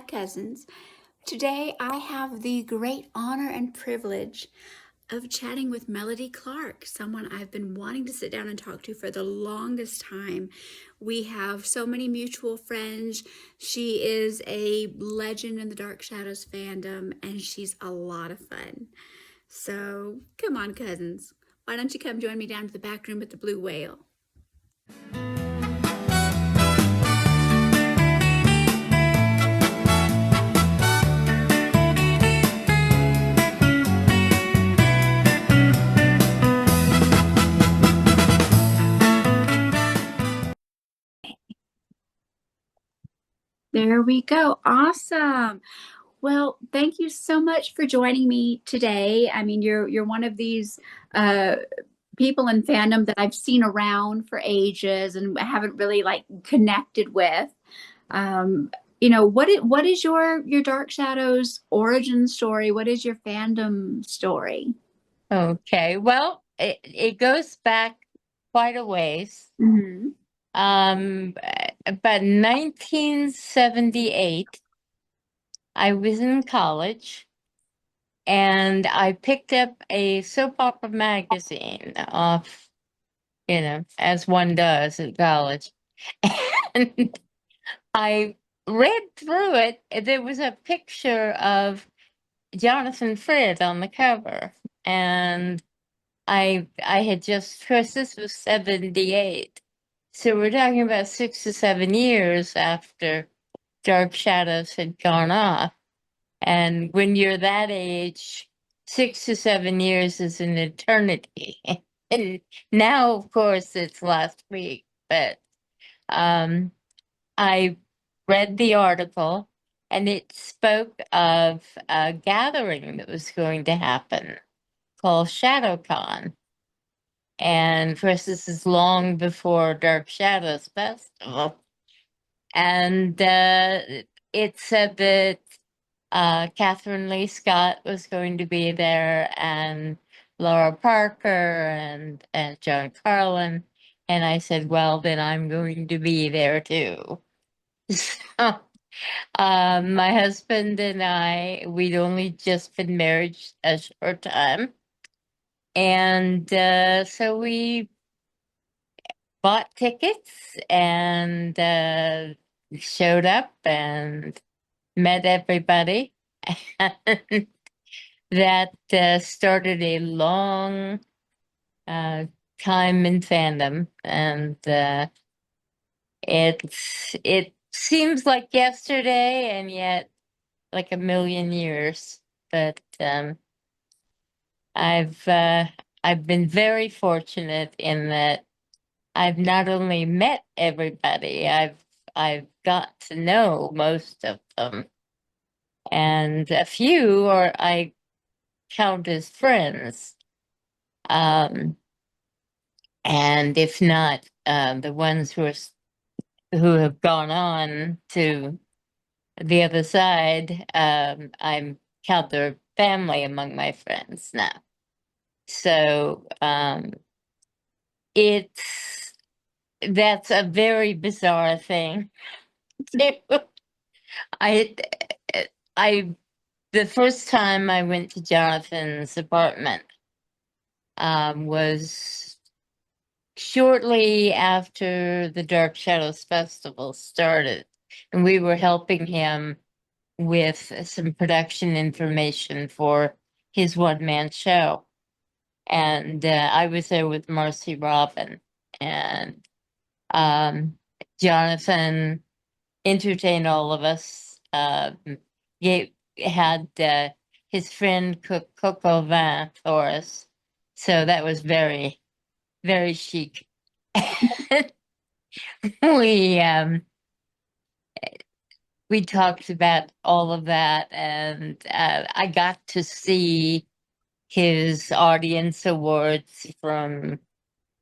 cousins. Today I have the great honor and privilege of chatting with Melody Clark, someone I've been wanting to sit down and talk to for the longest time. We have so many mutual friends. She is a legend in the Dark Shadows fandom, and she's a lot of fun. So come on, cousins. Why don't you come join me down to the back room at the Blue Whale? There we go. Awesome. Well, thank you so much for joining me today. I mean, you're one of these people in fandom that I've seen around for ages and haven't really like connected with. Um, what is your Dark Shadows origin story? What is your fandom story? Okay, well, it goes back quite a ways. Mm-hmm. About 1978, I was in college and I picked up a soap opera magazine off, as one does in college. And I read through it. There was a picture of Johnathan Frid on the cover. And I had just, of course, this was 78. So we're talking about 6 to 7 years after Dark Shadows had gone off. And when you're that age, 6 to 7 years is an eternity. And now, of course, it's last week. But I read the article and it spoke of a gathering that was going to happen called ShadowCon. And of course, this is long before Dark Shadows Festival. And it said that Kathryn Leigh Scott was going to be there, and Laura Parker and John Carlin. And I said, well, then I'm going to be there too. So my husband and we'd only just been married a short time. And so we bought tickets and showed up and met everybody. And that started a long time in fandom. And it seems like yesterday and yet like a million years. But I've been very fortunate in that I've not only met everybody, I've got to know most of them. And a few or I count as friends. And if not, the ones who have gone on to the other side, I'm count their family among my friends now. So that's a very bizarre thing. I I the first time I went to Johnathan's apartment was shortly after the Dark Shadows Festival started, and we were helping him with some production information for his one-man show. And I was there with Marcy Robin, and Johnathan entertained all of us. He had his friend cook coq au vin for us, so that was very, very chic. we we talked about all of that, and I got to see his audience awards from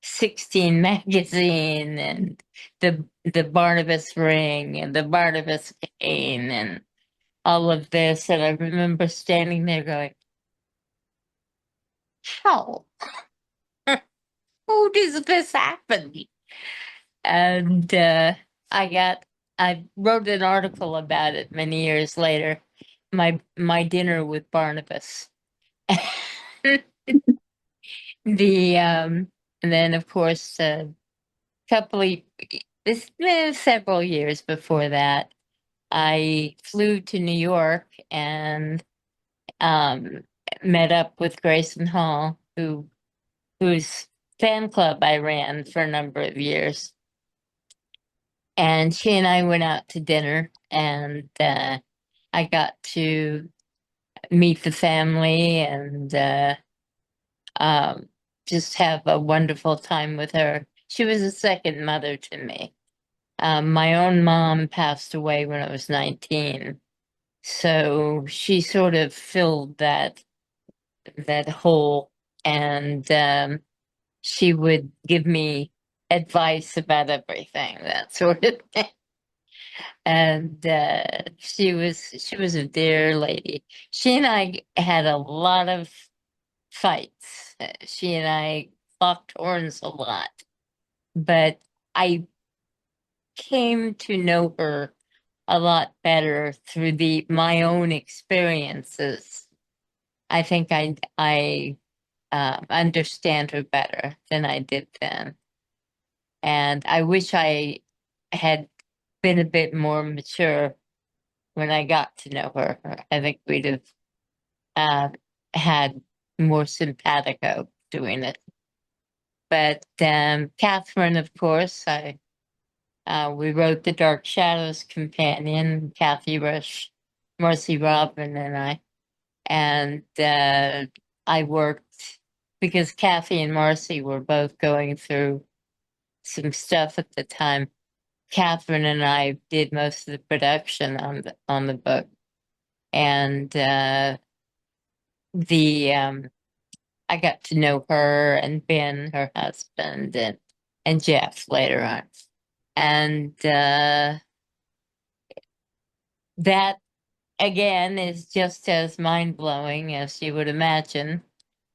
16 magazine and the Barnabas ring and the Barnabas cane and all of this. And I remember standing there going, how? How does this happen? And I I wrote an article about it many years later. My dinner with Barnabas. The and then of course couple of several years before that, I flew to New York and um, met up with Grayson Hall, whose fan club I ran for a number of years. And she and I went out to dinner, and I got to meet the family and um, just have a wonderful time with her. She was a second mother to me. My own mom passed away when I was 19. So she sort of filled that hole, and she would give me advice about everything, that sort of thing. And she was a dear lady. She and I had a lot of fights. She and I locked horns a lot, but I came to know her a lot better through my own experiences. I think I understand her better than I did then, and I wish I had been a bit more mature when I got to know her. I think we'd have uh, had more simpatico doing it. But Kathryn, of course, I we wrote the Dark Shadows Companion, Kathy Resch, Marcy Robin, and I worked because Kathy and Marcy were both going through some stuff at the time. Kathryn and I did most of the production on the book, and the I got to know her and Ben, her husband, and Jeff later on, and that again is just as mind blowing as you would imagine.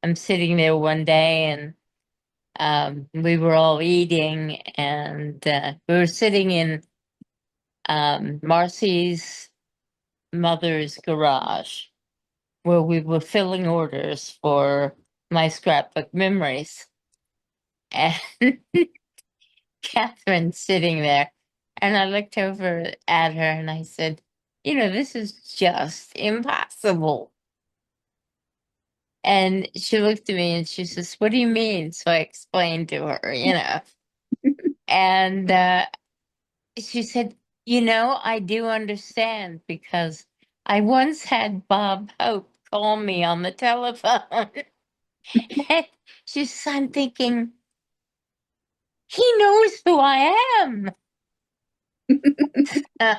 I'm sitting there one day and we were all eating, and we were sitting in Marcy's mother's garage where we were filling orders for my scrapbook memories. And Kathryn's sitting there. And I looked over at her and I said, this is just impossible. And she looked at me and she says, "What do you mean?" So I explained to her. And she said, I do understand because I once had Bob Hope call me on the telephone. And she says, "I'm thinking, he knows who I am." Uh,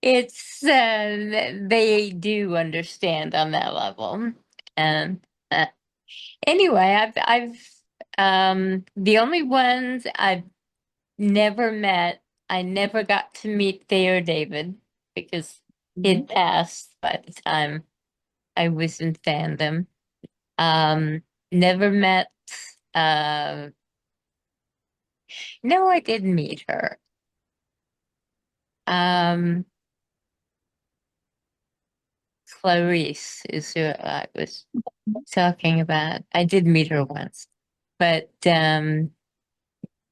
they do understand on that level. And anyway, the only ones I've never met, I never got to meet Thayer David because he'd passed by the time I was in fandom. Never met, uh, no, I did meet her. Um, Clarice is who I was talking about. I did meet her once, but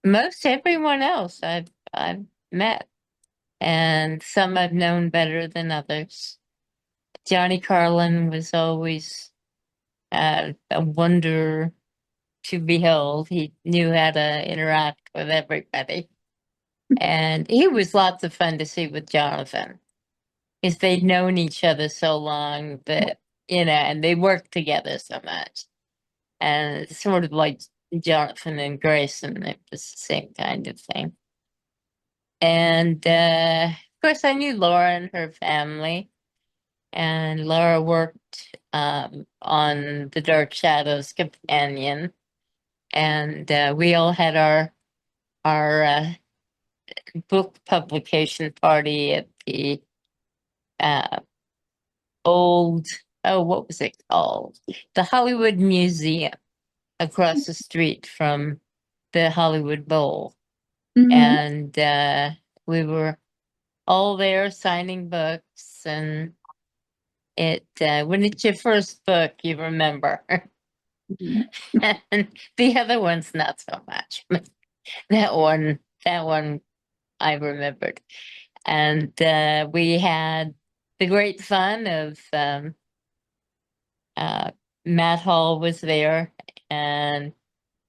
most everyone else I've met, and some I've known better than others. Johnny Carlin was always a wonder to behold. He knew how to interact with everybody, and he was lots of fun to see with Johnathan because they'd known each other so long that and they worked together so much. And it's sort of like Johnathan and Grayson. It was the same kind of thing. And of course, I knew Laura and her family. And Laura worked on the Dark Shadows Companion. And we all had our book publication party at the uh, old, oh, what was it called? The Hollywood Museum across the street from the Hollywood Bowl. Mm-hmm. And we were all there signing books, and it when it's your first book, you remember. Mhm. And the other one's not so much. That one, that one I remembered. And we had the great fun of uh, Matt Hall was there, and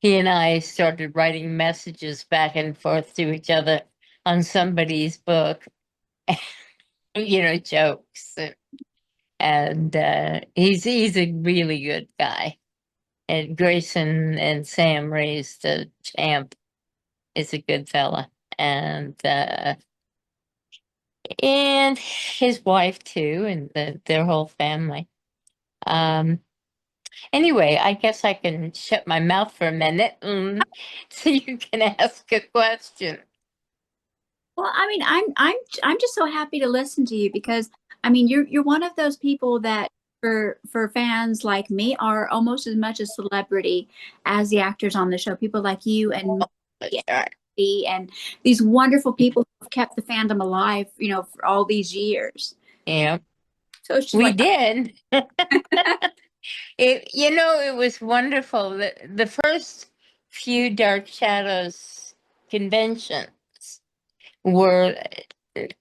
he and I started writing messages back and forth to each other on somebody's book, jokes. And he's a really good guy. And Grayson and Sam raised a champ is a good fella. And his wife too, and their whole family. Um, anyway, I guess I can shut my mouth for a minute, so you can ask a question. Well, I mean, I'm just so happy to listen to you because I mean, you're one of those people that for fans like me are almost as much a celebrity as the actors on the show. People like you and Sure. me and these wonderful people who've kept the fandom alive, for all these years. Yeah, So it's just we like, did. It was wonderful. The first few Dark Shadows conventions were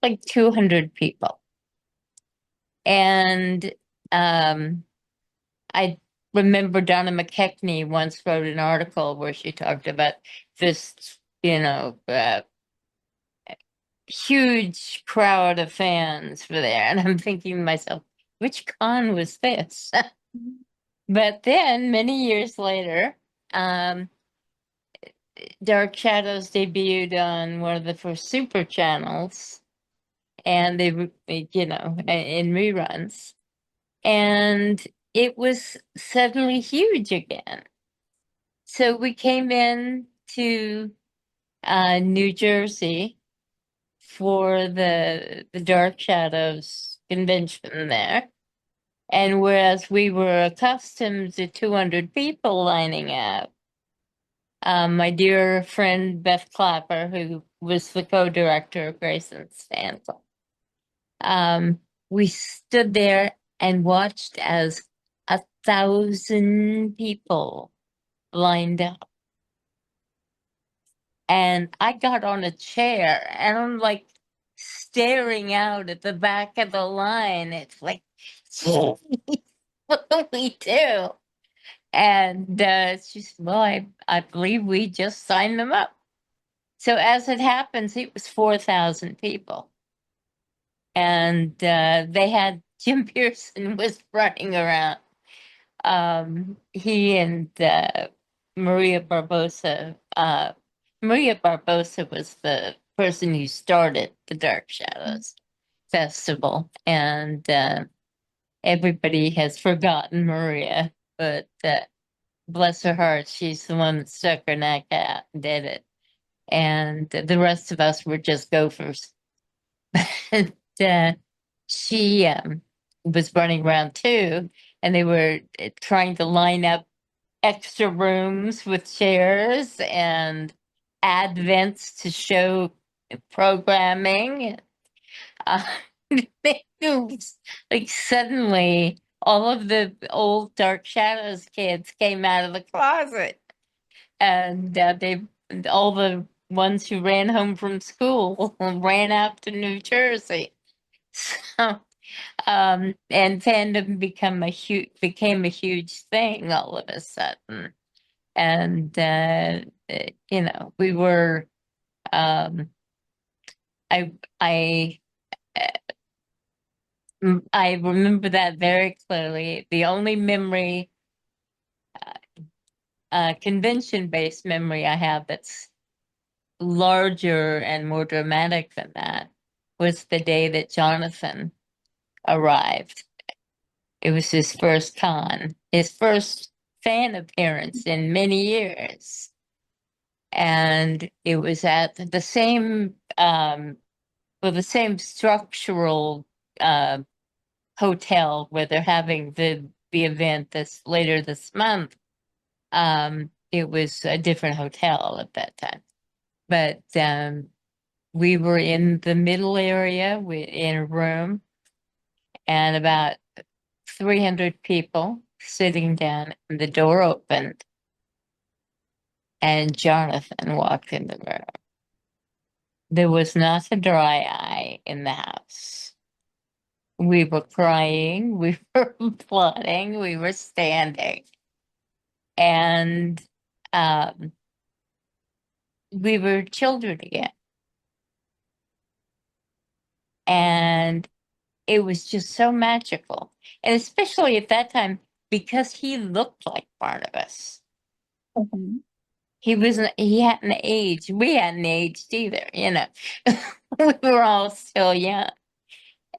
like 200 people. And I remember Donna McKechnie once wrote an article where she talked about this, huge crowd of fans were there. And I'm thinking to myself, which con was this? But then many years later, um, Dark Shadows debuted on one of the first super channels, and in reruns. And it was suddenly huge again. So we came in to New Jersey for the Dark Shadows convention there. And whereas we were accustomed to 200 people lining up, my dear friend Beth Clapper, who was the co-director of Grayson's stand, we stood there and watched as 1,000 people lined up. And I got on a chair and I'm like staring out at the back of the line. It's like, what do we do? And she said, well, I believe we just signed them up. So as it happens, it was 4,000 people. And they had Jim Pearson was running around. He and Maria Barbosa. Maria Barbosa was the person who started the Dark Shadows Festival, and everybody has forgotten Maria, but bless her heart, she's the one that stuck her neck out and did it. And the rest of us were just gophers. And she was running around too, and they were trying to line up extra rooms with chairs and add vents to show programming. Uh, it was like suddenly all of the old Dark Shadows kids came out of the closet, and all the ones who ran home from school ran out to New Jersey. So, and fandom became a huge thing all of a sudden. And we were um I I I remember that very clearly. The only memory, convention based memory I have that's larger and more dramatic than that was the day that Johnathan arrived. It was his first con, his first fan appearance in many years. And it was at the same structural uh, hotel where they're having the event later this month. It was a different hotel at that time, but We were in the middle area in a room, and about 300 people sitting down, and the door opened, and Johnathan walked in the room. There was not a dry eye in the house. We were crying, we were applauding, we were standing, and um, we were children again. And it was just so magical. And especially at that time, because he looked like Barnabas. Mm-hmm. He hadn't aged. We hadn't aged either, you know. We were all still young.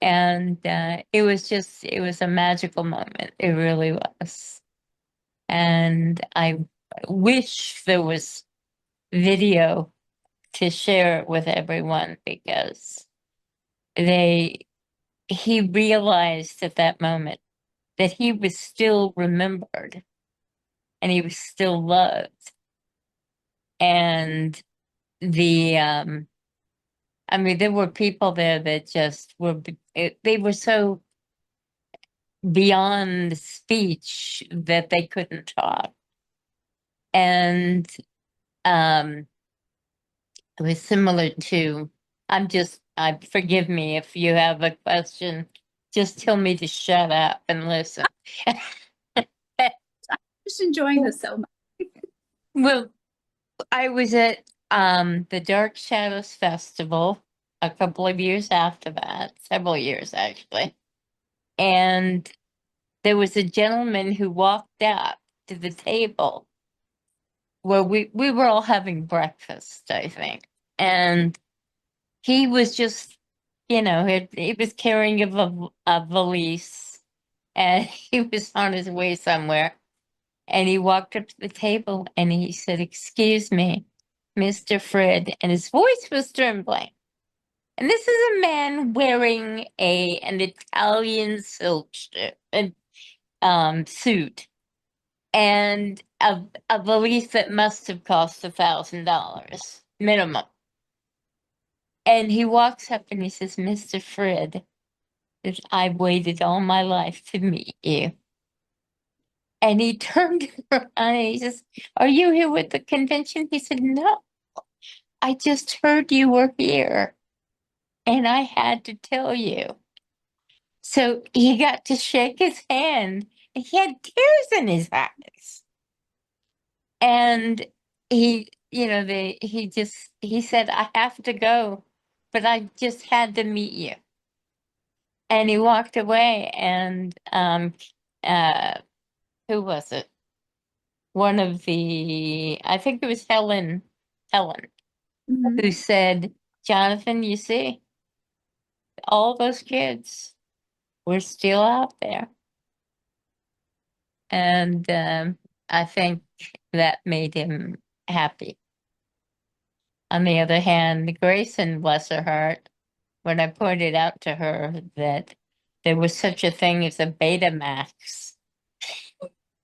And it was a magical moment. It really was. And I wish there was video to share it with everyone, because he realized at that moment that he was still remembered and he was still loved. And I mean, there were people there that just they were so beyond speech that they couldn't talk. And um, it was similar to, forgive me if you have a question, just tell me to shut up and listen. Just enjoying this so much. Well, I was at the Dark Shadows Festival a couple of years after that, several years actually. And there was a gentleman who walked up to the table where we were all having breakfast, I think. And he was just, he was carrying a valise, and he was on his way somewhere. And he walked up to the table and he said, "Excuse me, Mr. Frid," and his voice was trembling. And this is a man wearing an Italian silk suit, and a valise that must have cost $1,000 minimum. And he walks up and he says, "Mr. Frid, I've waited all my life to meet you." And he turned around and he says, "Are you here with the convention?" He said, "No, I just heard you were here and I had to tell you." So he got to shake his hand, and he had tears in his eyes. And he said, "I have to go, but I just had to meet you." And he walked away, and who was it? I think it was Helen, Mm-hmm. who said, "Johnathan, you see, all those kids were still out there." And I think that made him happy. On the other hand, Grayson, bless her heart, when I pointed out to her that there was such a thing as a Betamax,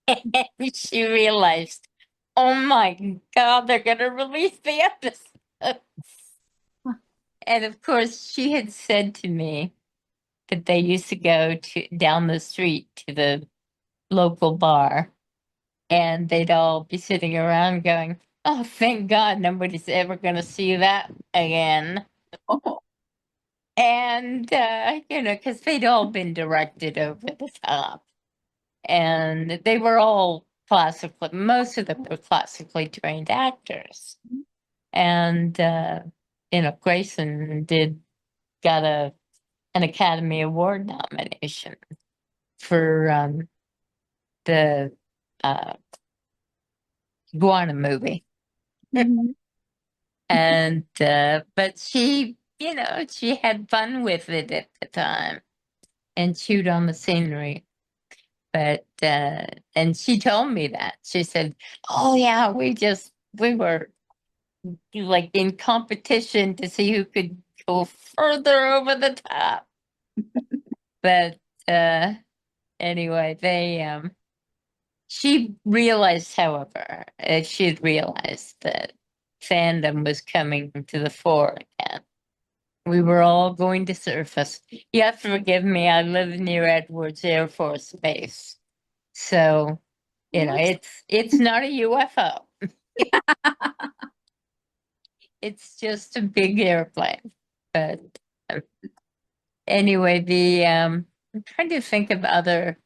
and she realized, oh my God, they're going to release the episode. And of course, she had said to me that they used to go down the street to the local bar, and they'd all be sitting around going, "Oh, thank God nobody's ever going to see that again." Oh. And, because they'd all been directed over the top. And they were all most of them were classically trained actors. And, Grayson got an Academy Award nomination for the uh, Guana movie. Mm-hmm. And but she had fun with it at the time and chewed on the scenery. But and she told me that. She said, "Oh yeah, we were like in competition to see who could go further over the top." But anyway, she realized, however, she'd realized that fandom was coming to the fore again. We were all going to surface. You have to forgive me. I live near Edwards Air Force Base, so What's it's not a UFO. It's just a big airplane. But um, anyway, I'm trying to think of other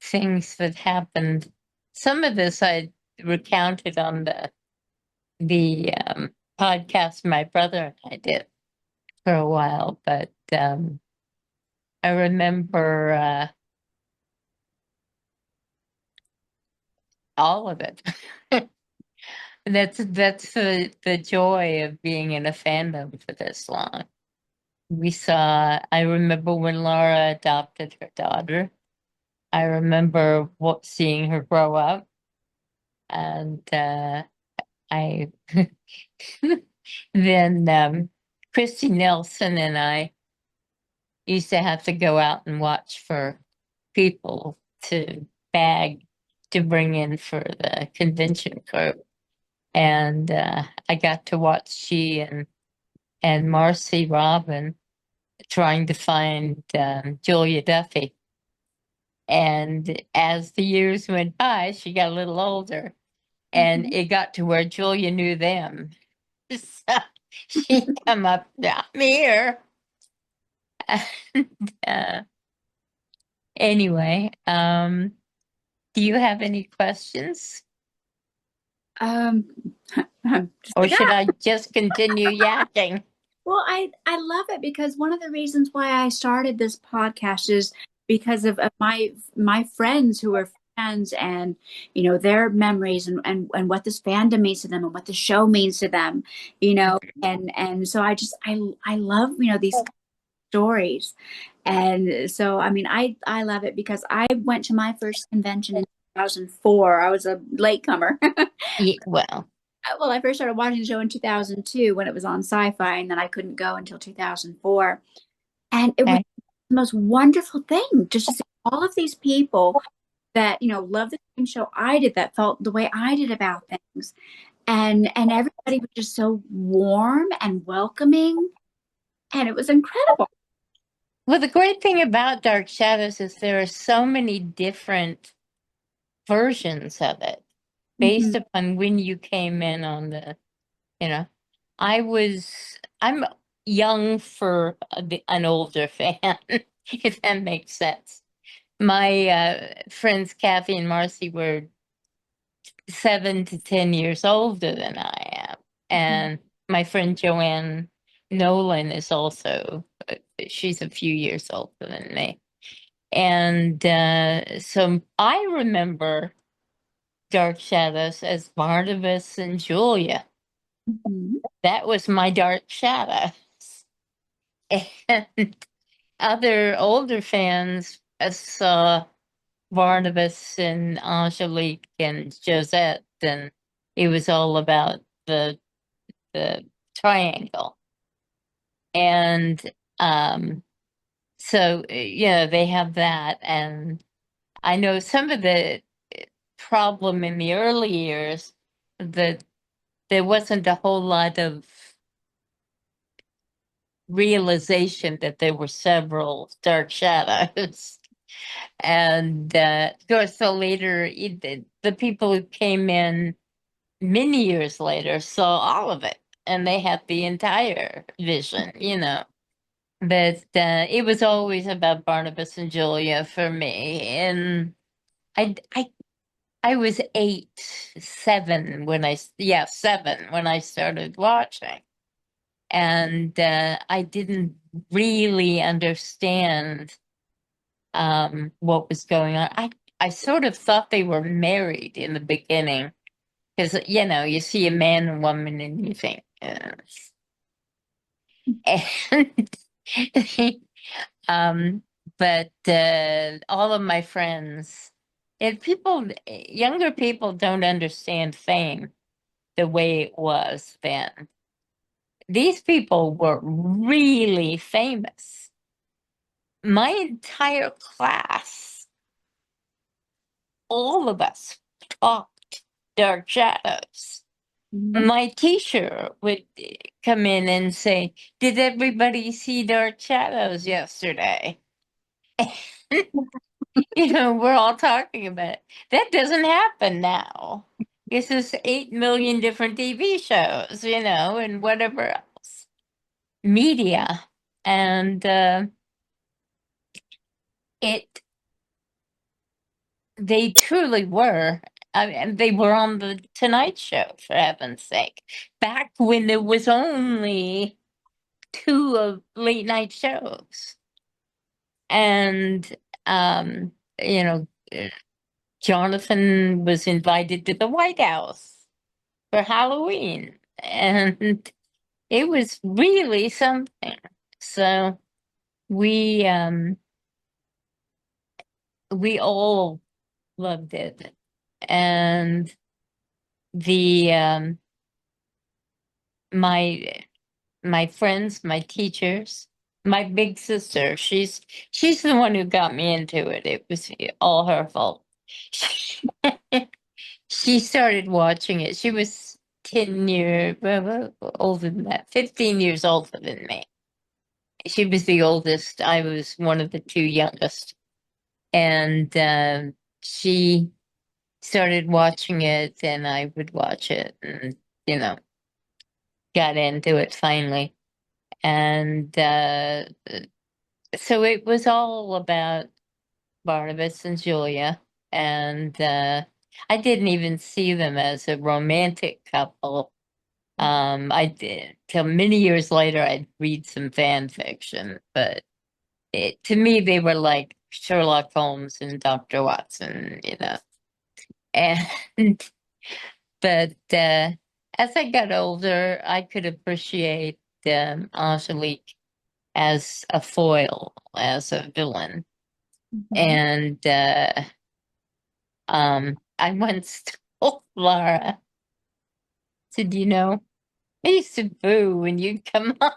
things that happened. Some of this I recounted on the podcast my brother and I did for a while, but I remember all of it. That's the joy of being in a fandom for this long. I remember when Laura adopted her daughter. I remember seeing her grow up, and I then Christy Nelson and I used to have to go out and watch for people to bag to bring in for the convention crew. And I got to watch she and Marcy Robin trying to find Julia Duffy. And as the years went by, she got a little older, and it got to where Julia knew them. So she'd come up, I'm here. And, anyway, do you have any questions? I'm just Or like, should I just continue yakking? well, I love it because one of the reasons why I started this podcast is because of my friends who are fans, and their memories, and what this fandom means to them, and what the show means to them, and so I love these stories. And so I mean I love it because I went to my first convention in 2004. I was a latecomer. Yeah, well, Well, I first started watching the show in 2002 when it was on Sci-Fi, and then I couldn't go until 2004. And it was okay. the most wonderful thing just to see all of these people that, love the same show I did, that felt the way I did about things. And everybody was just so warm and welcoming, and it was incredible. Well, the great thing about Dark Shadows is there are so many different versions of it Mhm. based upon when you came in on you know, I'm young for an older fan, if that makes sense. My friends Kathy and Marcy were 7 to 10 years older than I am. Mhm. And my friend Joanne Nolan is also, she's a few years older than me. And so I remember Dark Shadows as Barnabas and Julia. Mhm. That was my Dark Shadows. And other older fans saw Barnabas and Angelique and Josette, and it was all about the triangle. And so yeah, they have that. And I know some of the problem in the early years that there wasn't a whole lot of realization that there were several dark shadows. And of course, the later, the people who came in many years later saw all of it, and they had the entire vision. But it was always about Barnabas and Julia for me. And I, I, I was 7 when I started watching. And I didn't really understand what was going on. I sort of thought they were married in the beginning because you see a man and woman and you think, and um, but all of my friends and younger people don't understand fame the way it was then. These people were really famous. My entire class, all of us talked Dark Shadows. Mhm. My teacher would come in and say, "Did everybody see Dark Shadows yesterday?" We're all talking about it. That doesn't happen now. This is 8 million different TV shows, and whatever else media. And it they truly were. I mean, they were on the Tonight Show, for heaven's sake, back when there was only two of late night shows. And, you know, Johnathan was invited to the White House for Halloween. And it was really something. So we we all loved it. And the my my friends, my teachers, my big sister, she's the one who got me into it. It was all her fault. She started watching it. She was 10 years older than that, 15 years older than me. She was the oldest. I was one of the two youngest. And she started watching it, and I would watch it, and, you know, got into it finally. And so it was all about Barnabas and Julia. And I didn't even see them as a romantic couple. I did till many years later. I'd read some fan fiction, but to me, they were like Sherlock Holmes and Dr. Watson. And but as I got older, I could appreciate Angelique as a foil, as a villain. Mhm. And I once told Laura, said, I used to boo when you'd come on.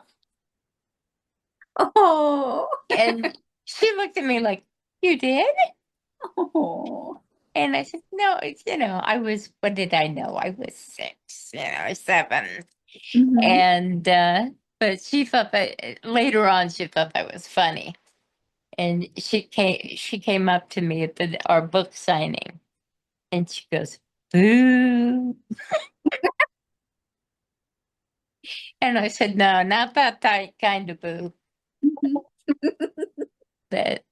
Oh. And she looked at me like, "You did?" Oh. And I said, "No, what did I know? I was 6, 7." Mhm. And, but she thought that later on, she thought that was funny. And she came up to me at our book signing, and she goes, "Boo." And I said, "No, not that kind of boo." Mhm. But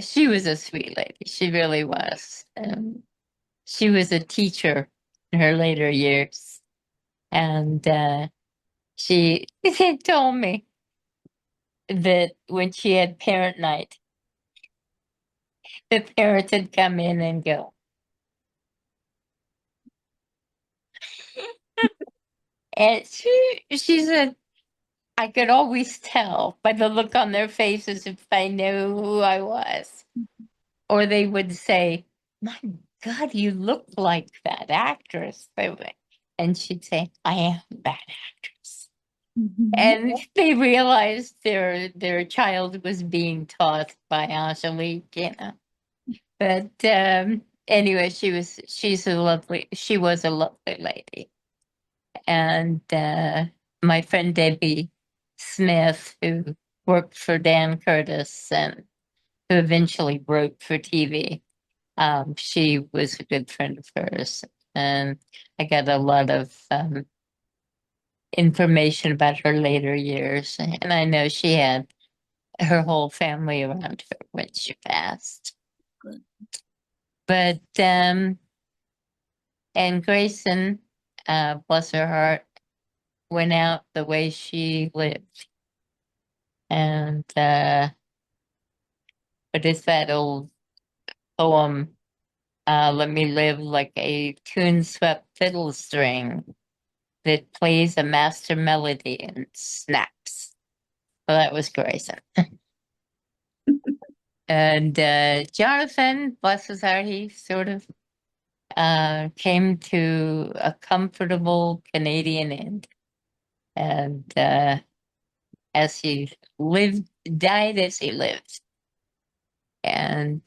she was a sweet lady. She really was. She was a teacher in her later years. And she told me that when she had parent night, the parents would come in and go. And she said, I could always tell by the look on their faces if I knew who I was. Or they would say, "My God, you look like that actress." And she'd say, "I am that actress." Mhm. And they realized their child was being taught by Angelique. But anyway, she was a lovely lady. And my friend Debbie Smith, who worked for Dan Curtis and who eventually wrote for TV, she was a good friend of hers. And I got a lot of information about her later years. And I know she had her whole family around her when she passed. Good. But, and Grayson, bless her heart, went out the way she lived. And, but it's that old poem, "Let me live like a tune-swept fiddle string that plays a master melody and snaps." Well, that was Grayson. And Johnathan, bless his heart, he sort of came to a comfortable Canadian end. And as he died as he lived. And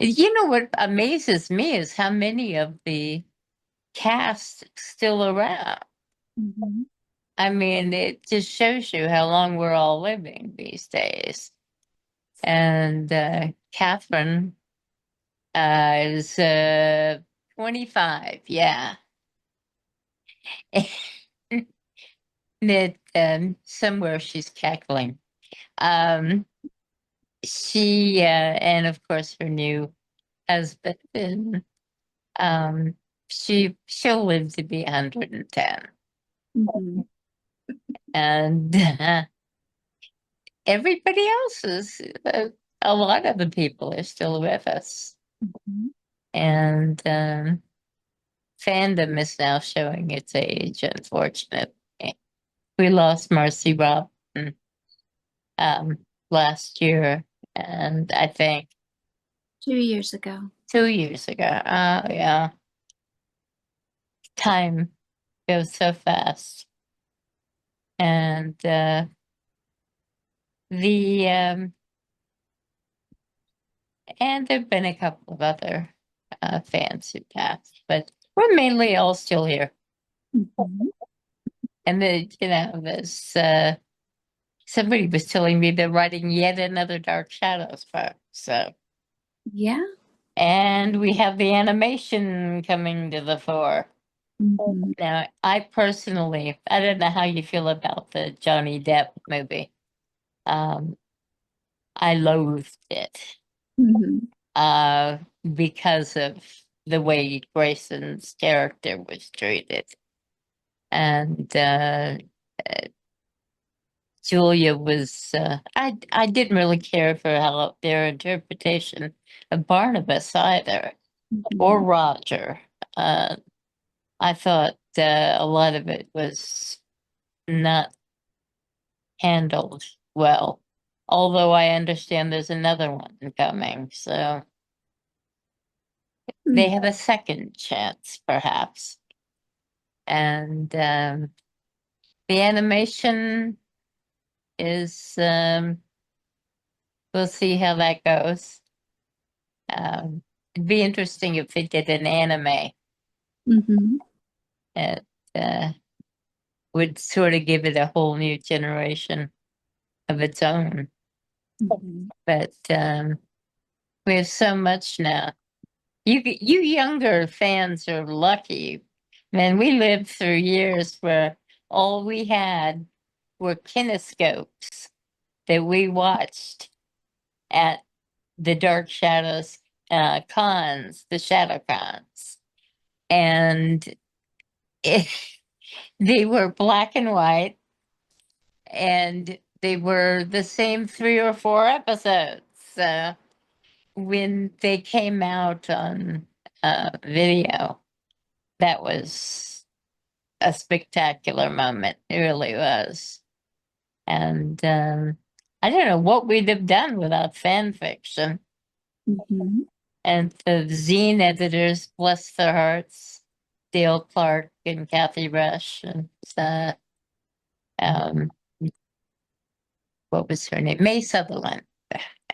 you know what amazes me is how many of the cast still around. Mm-hmm. I mean, it just shows you how long we're all living these days. And Kathryn is 25, yeah. That somewhere she's cackling. Um, she and of course her new husband, and she'll live to be 110, Mm-hmm. and everybody else is a lot of the people are still with us, Mm-hmm. and fandom is now showing its age. Unfortunately, we lost Marcy Robbins um, last year, and I think 2 years ago. 2 years ago. Yeah, time goes so fast, and the and there've been a couple of other fans who passed, but we're mainly all still here. Mm-hmm. And this somebody was telling me they're writing yet another Dark Shadows book. So, Yeah. and we have the animation coming to the fore. Mm-hmm. Now, I personally, I don't know how you feel about the Johnny Depp movie. Um, I loathed it Mm-hmm. uh, because of the way Grayson's character was treated. And Julia was, I didn't really care for how their interpretation of Barnabas either, or Mm-hmm. Roger. Uh, I thought a lot of it was not handled well. Although I understand there's another one coming, so they have a second chance, perhaps. And the animation is, we'll see how that goes. It'd be interesting if they did an anime. Mm-hmm. It would sort of give it a whole new generation of its own. Mm-hmm. But we have so much now. You younger fans are lucky. Man, we lived through years where all we had were kinescopes that we watched at the Dark Shadows cons, the Shadow cons. And it, they were black and white, and they were the same 3 or 4 episodes. So when they came out on video, that was a spectacular moment. It really was. And I don't know what we'd have done without fan fiction. Mm-hmm. And the zine editors, bless their hearts, Dale Clark and Kathy Resch, and um, what was her name? May Sutherland.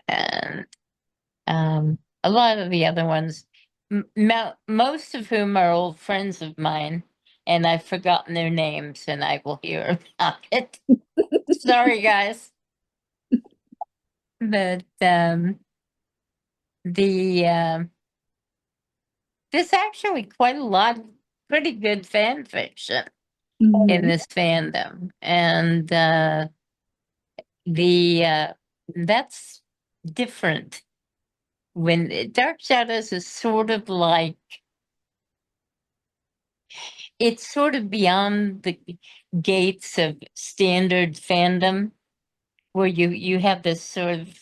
And a lot of the other ones, most of whom are old friends of mine, and I've forgotten their names, and I will hear about it. Sorry, guys. But the there's actually quite a lot, pretty good fan fiction in Mm-hmm. this fandom, and the that's different. When Dark Shadows is sort of like, it's sort of beyond the gates of standard fandom, where you have this sort of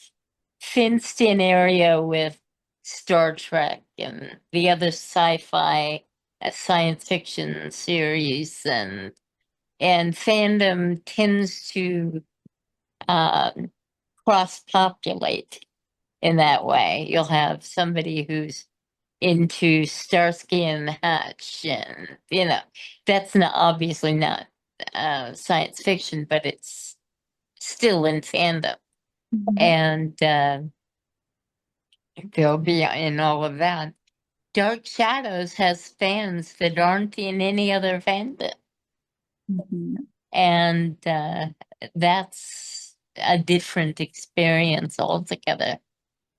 fenced in area with Star Trek and the other sci-fi science fiction series, and fandom tends to cross-populate in that way. You'll have somebody who's into Starsky and Hutch, and that's not obviously not science fiction, but it's still in fandom, Mm-hmm. and they'll be in all of that. Dark Shadows has fans that aren't in any other fandom. Mhm. And that's a different experience altogether.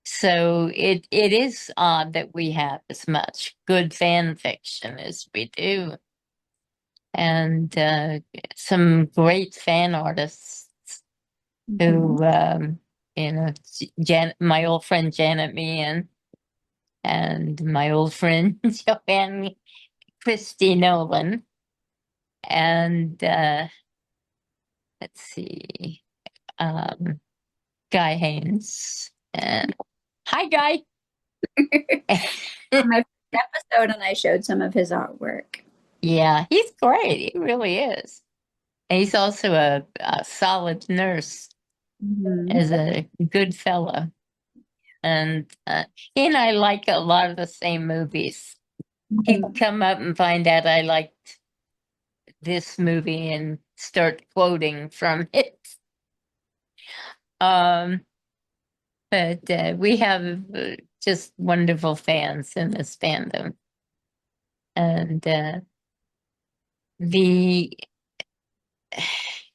So it is odd that we have as much good fan fiction as we do, and some great fan artists Mhm. who, my old friend Janet Meehan and my old friend Joanne Christie Nolan, and let's see, um, Guy Haynes. And hi, Guy. On my first episode, and I showed some of his artwork. Yeah, he's great. He really is. And he's also a solid nurse, Mhm. as a good fellow. And he and I like a lot of the same movies. He'd Mhm. come up and find out I liked this movie and start quoting from it. Um, but we have just wonderful fans in this fandom. And the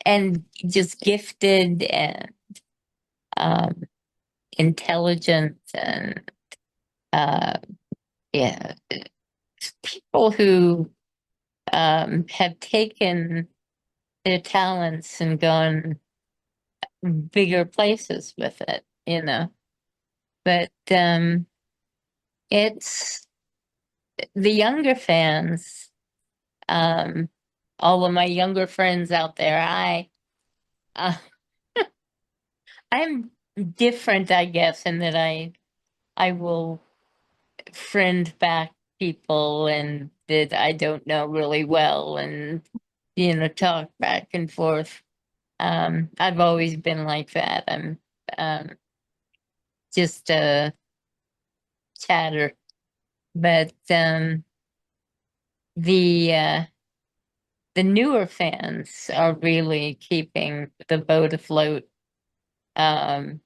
and just gifted and um, intelligent and uh, yeah, people who have taken their talents and gone bigger places with it, you know. But it's the younger fans, um, all of my younger friends out there. Uh, I'm different, I guess, in that I will friend back people and that I don't know really well, and talk back and forth. I've always been like that. I'm um, just a chatter, but the uh, the newer fans are really keeping the boat afloat. Um,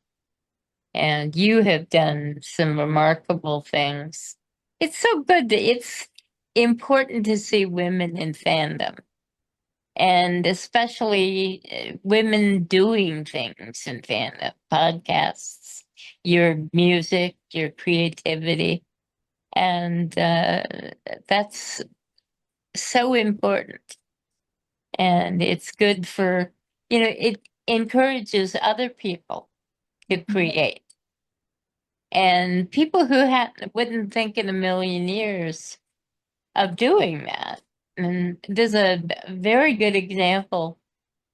and you have done some remarkable things. It's so good that it's important to see women in fandom, and especially women doing things in fandom, podcasts, your music, your creativity. And that's so important. And it's good for, it encourages other people to create. And people who wouldn't think in a million years of doing that. And there's a very good example.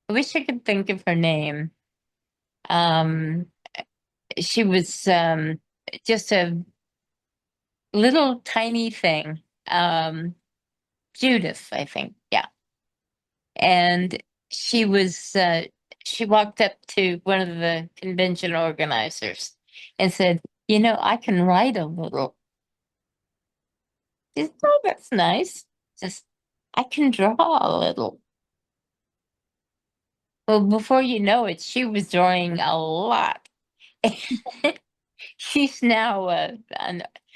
I wish I could think of her name. Um, she was just a little tiny thing. Judith, I think. Yeah. And she was, she walked up to one of the convention organizers and said, I can write a little. She said, oh, that's nice. Just, I can draw a little. Well, before you know it, she was drawing a lot. She's now a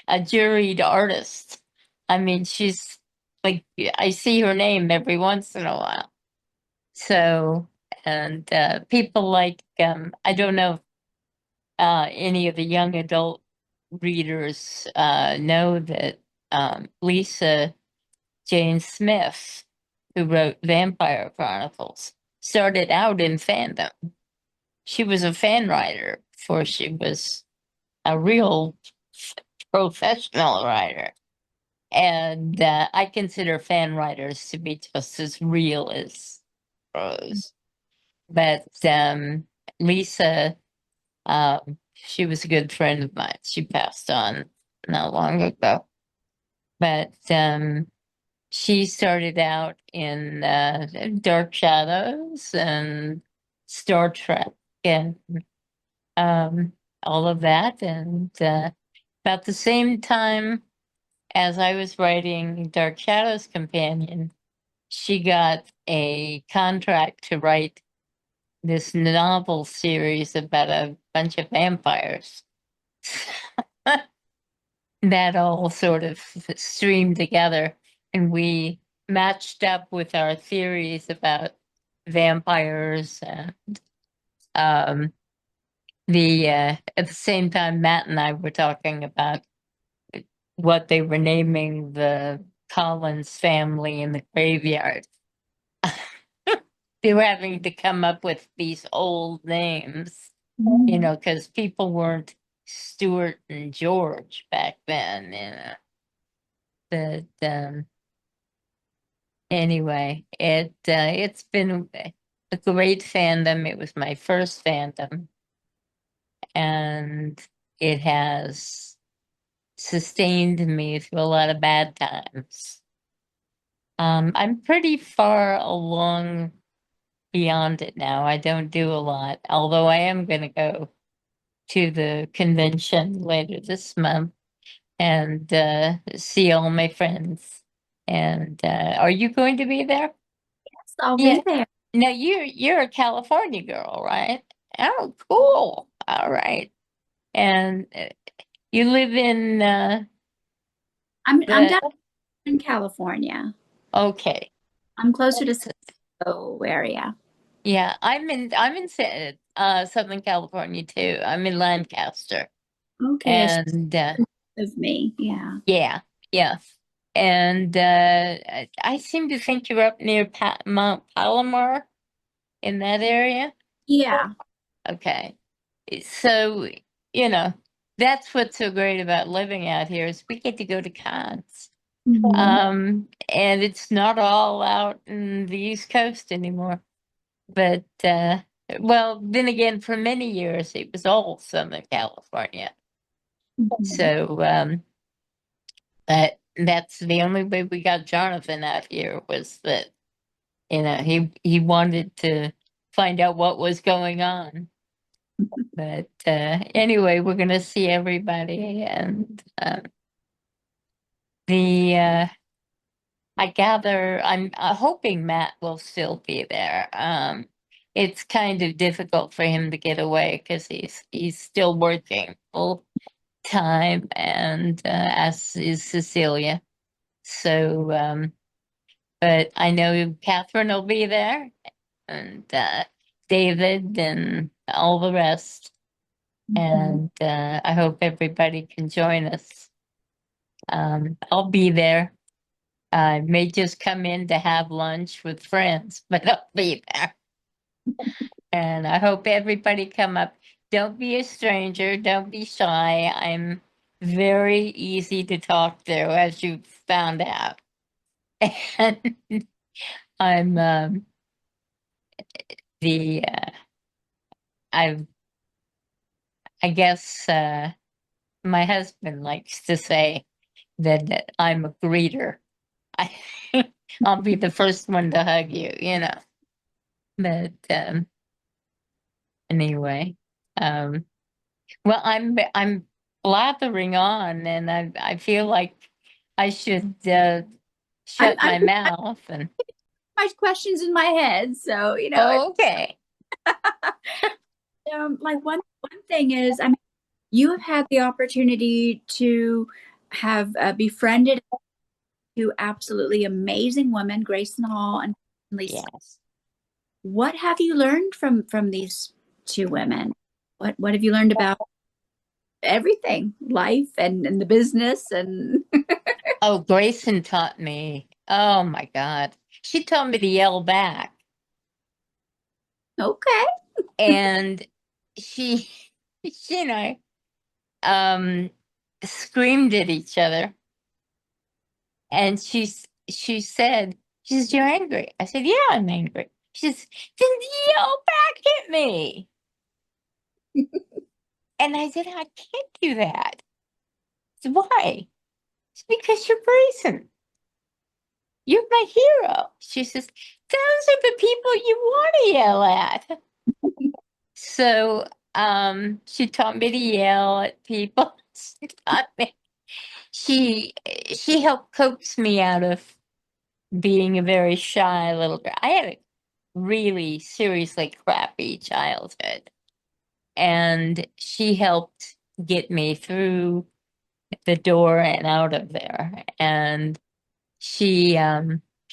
juried artist. I mean, she's like, I see her name every once in a while. So, and people like, I don't know if any of the young adult readers know that Lisa Jane Smith, who wrote Vampire Chronicles, started out in fandom. She was a fan writer before she was a real professional writer. And I consider fan writers to be just as real as pros. But Lisa, she was a good friend of mine. She passed on not long ago. But she started out in Dark Shadows and Star Trek and um, all of that. And about the same time as I was writing Dark Shadows Companion, she got a contract to write this novel series about a bunch of vampires. that all sort of streamed together, and we matched up with our theories about vampires and um, the at the same time Matt and I were talking about what they were naming the Collins family in the graveyard. They were having to come up with these old names, you know, because people weren't Stuart and George back then, you know. But anyway, it's been a great fandom. It was my first fandom, and it has sustained me through a lot of bad times. I'm pretty far along beyond it now. I don't do a lot, although I am going to go to the convention later this month and see all my friends. And are you going to be there? Yes, I'll Yeah. be there. No, you're a California girl, right? Oh, cool. All right. And you live in I'm the down in California. okay. I'm closer to San Diego area. Yeah, Southern California too. I'm in Lancaster. Okay, And of me. Yeah. yeah, yeah. And I seem to think you're up near Mount Palomar in that area. Yeah. Okay. So, you know, that's what's so great about living out here is we get to go to cons. Mhm. And it's not all out in the East Coast anymore. But well, then again, for many years it was all Southern California. Mhm. So that's the only way we got Johnathan out here was that, you know, he wanted to find out what was going on. But anyway, we're gonna see everybody, and the I gather I'm hoping Matt will still be there. It's kind of difficult for him to get away because he's still working full time, and as is Cecilia. So, but I know Kathryn will be there, and David, and all the rest. Mhm. And I hope everybody can join us. I'll be there. I may just come in to have lunch with friends, but I'll be there. And I hope everybody come up. Don't be a stranger. Don't be shy. I'm very easy to talk to, as you found out. And I'm the I I guess my husband likes to say that I'm a greeter. I, I'll be the first one to hug you, you know. But anyway, um, well, I'm blathering on, and I feel like I should shut I'm my mouth and. my questions in my head, so Oh, okay. like one thing is, I mean, you have had the opportunity to have befriended two absolutely amazing women, Grayson Hall and Kathryn Leigh Scott. Yes. What have you learned from these two women? What have you learned about everything, life and the business and Oh, Grayson taught me. Oh my God. She taught me to yell back. okay. And she, she and I um screamed at each other. And she said, she says, "You're angry." I said, "Yeah, I'm angry." She says, "Then yell back at me." And I said, "I can't do that." She said, "Why?" It's because you're Grayson. You're my hero. She says, "Those are the people you want to yell at." So she taught me to yell at people. She taught me she she helped coax me out of being a very shy little girl. I had a really seriously crappy childhood, and she helped get me through the door and out of there. And she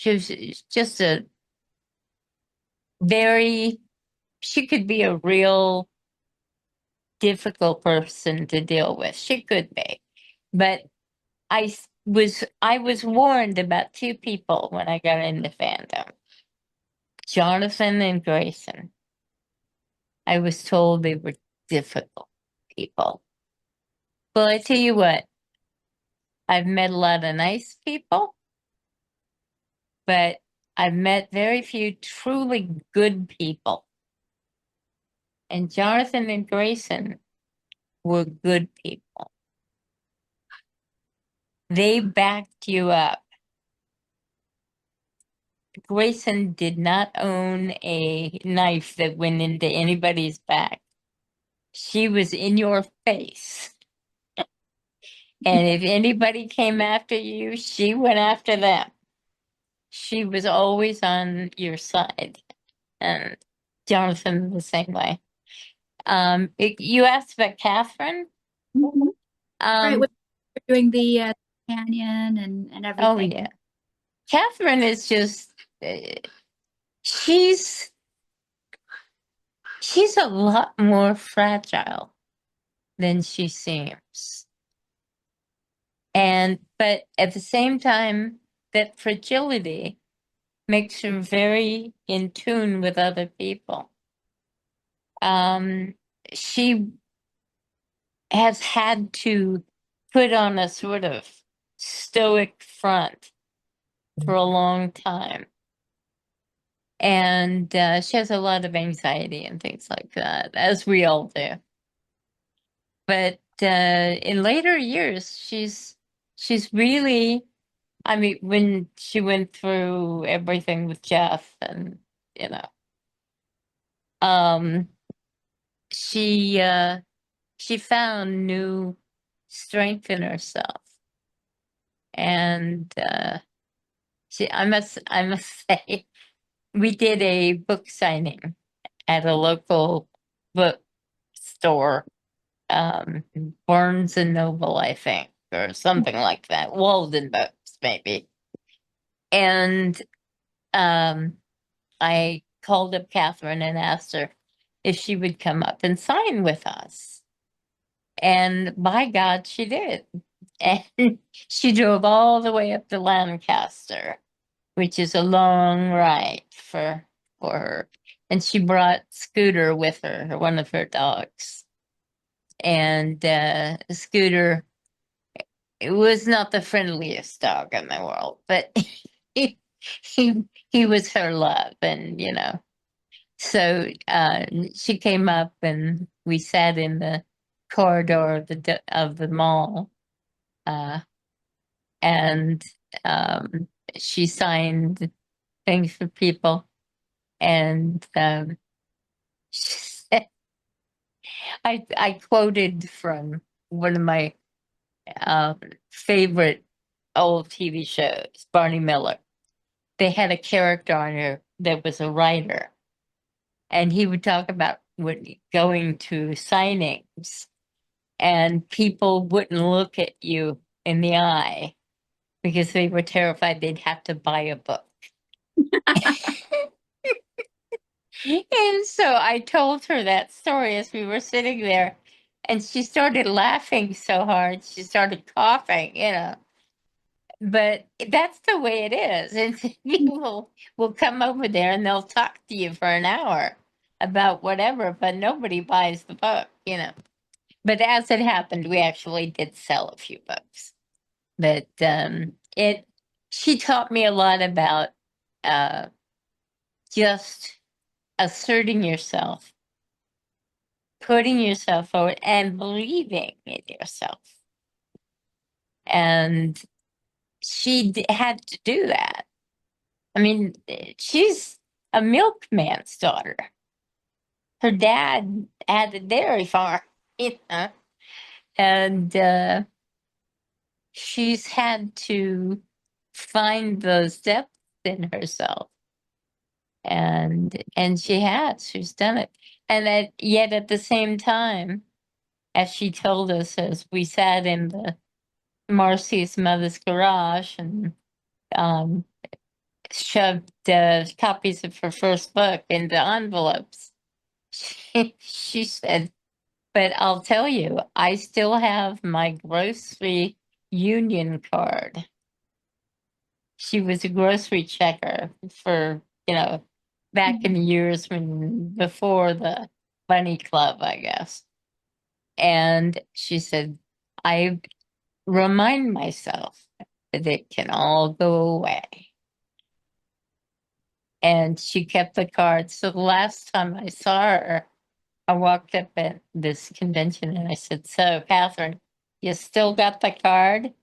was just a very, she could be a real difficult person to deal with. She could be. But I was warned about two people when I got into fandom. Johnathan and Grayson. I was told they were difficult people. Well, I tell you what, I've met a lot of nice people, but I've met very few truly good people. And Johnathan and Grayson were good people. They backed you up. Grayson did not own a knife that went into anybody's back. She was in your face. And if anybody came after you, she went after them. She was always on your side. And Johnathan the same way. You asked about Kathryn. Mhm. Right, Um, with doing the canyon and oh everything. yeah, Kathryn is just she's she's a lot more fragile than she seems, but at the same time, that fragility makes her very in tune with other people. She has had to put on a sort of stoic front for a long time. And she has a lot of anxiety and things like that, as we all do. But in later years, she's really, I mean, when she went through everything with Jeff and, you know, um, she she found new strength in herself. And I must say, we did a book signing at a local bookstore, Barnes and Noble, I think, or something like that. Walden Books, maybe. And I called up Kathryn and asked her if she would come up and sign with us. And by God, she did. And she drove all the way up to Lancaster, which is a long ride for her. And she brought Scooter with her, one of her dogs. And Scooter, it was not the friendliest dog in the world, but he he was her love, and So she came up, and we sat in the corridor of the mall, uh, and she signed things for people, and I quoted from one of my favorite old TV shows, Barney Miller. They had a character on there that was a writer, and he would talk about going to signings, and people wouldn't look at you in the eye because they were terrified they'd have to buy a book. And so I told her that story as we were sitting there, and she started laughing so hard she started coughing. But that's the way it is. And people will come over there and they'll talk to you for an hour about whatever, but nobody buys the book. But as it happened, we actually did sell a few books. But she taught me a lot about uh, just asserting yourself, putting yourself forward, and believing in yourself. And she had to do that. I mean, she's a milkman's daughter. Her dad had a dairy farm, you know, and she's had to find those depths in herself, and she's done it, and yet at the same time, as she told us as we sat in the Marcy's mother's garage and um, shoved copies of her first book into envelopes. She said, but I'll tell you, I still have my grocery union card. She was a grocery checker for, back in the years before the Bunny Club, I guess. And she said, I remind myself that it can all go away. And she kept the card. So the last time I saw her, I walked up at this convention and I said, so, Kathryn, you still got the card?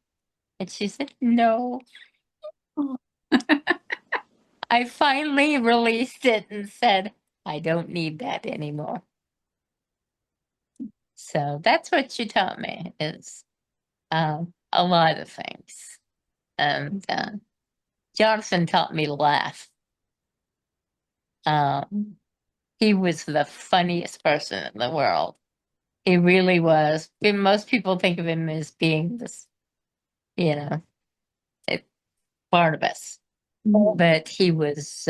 And she said, no. Oh. I finally released it and said, I don't need that anymore. So that's what she taught me is a lot of things. And Johnathan taught me to laugh. He was the funniest person in the world. He really was. Most people think of him as being this, it, part of us. But he was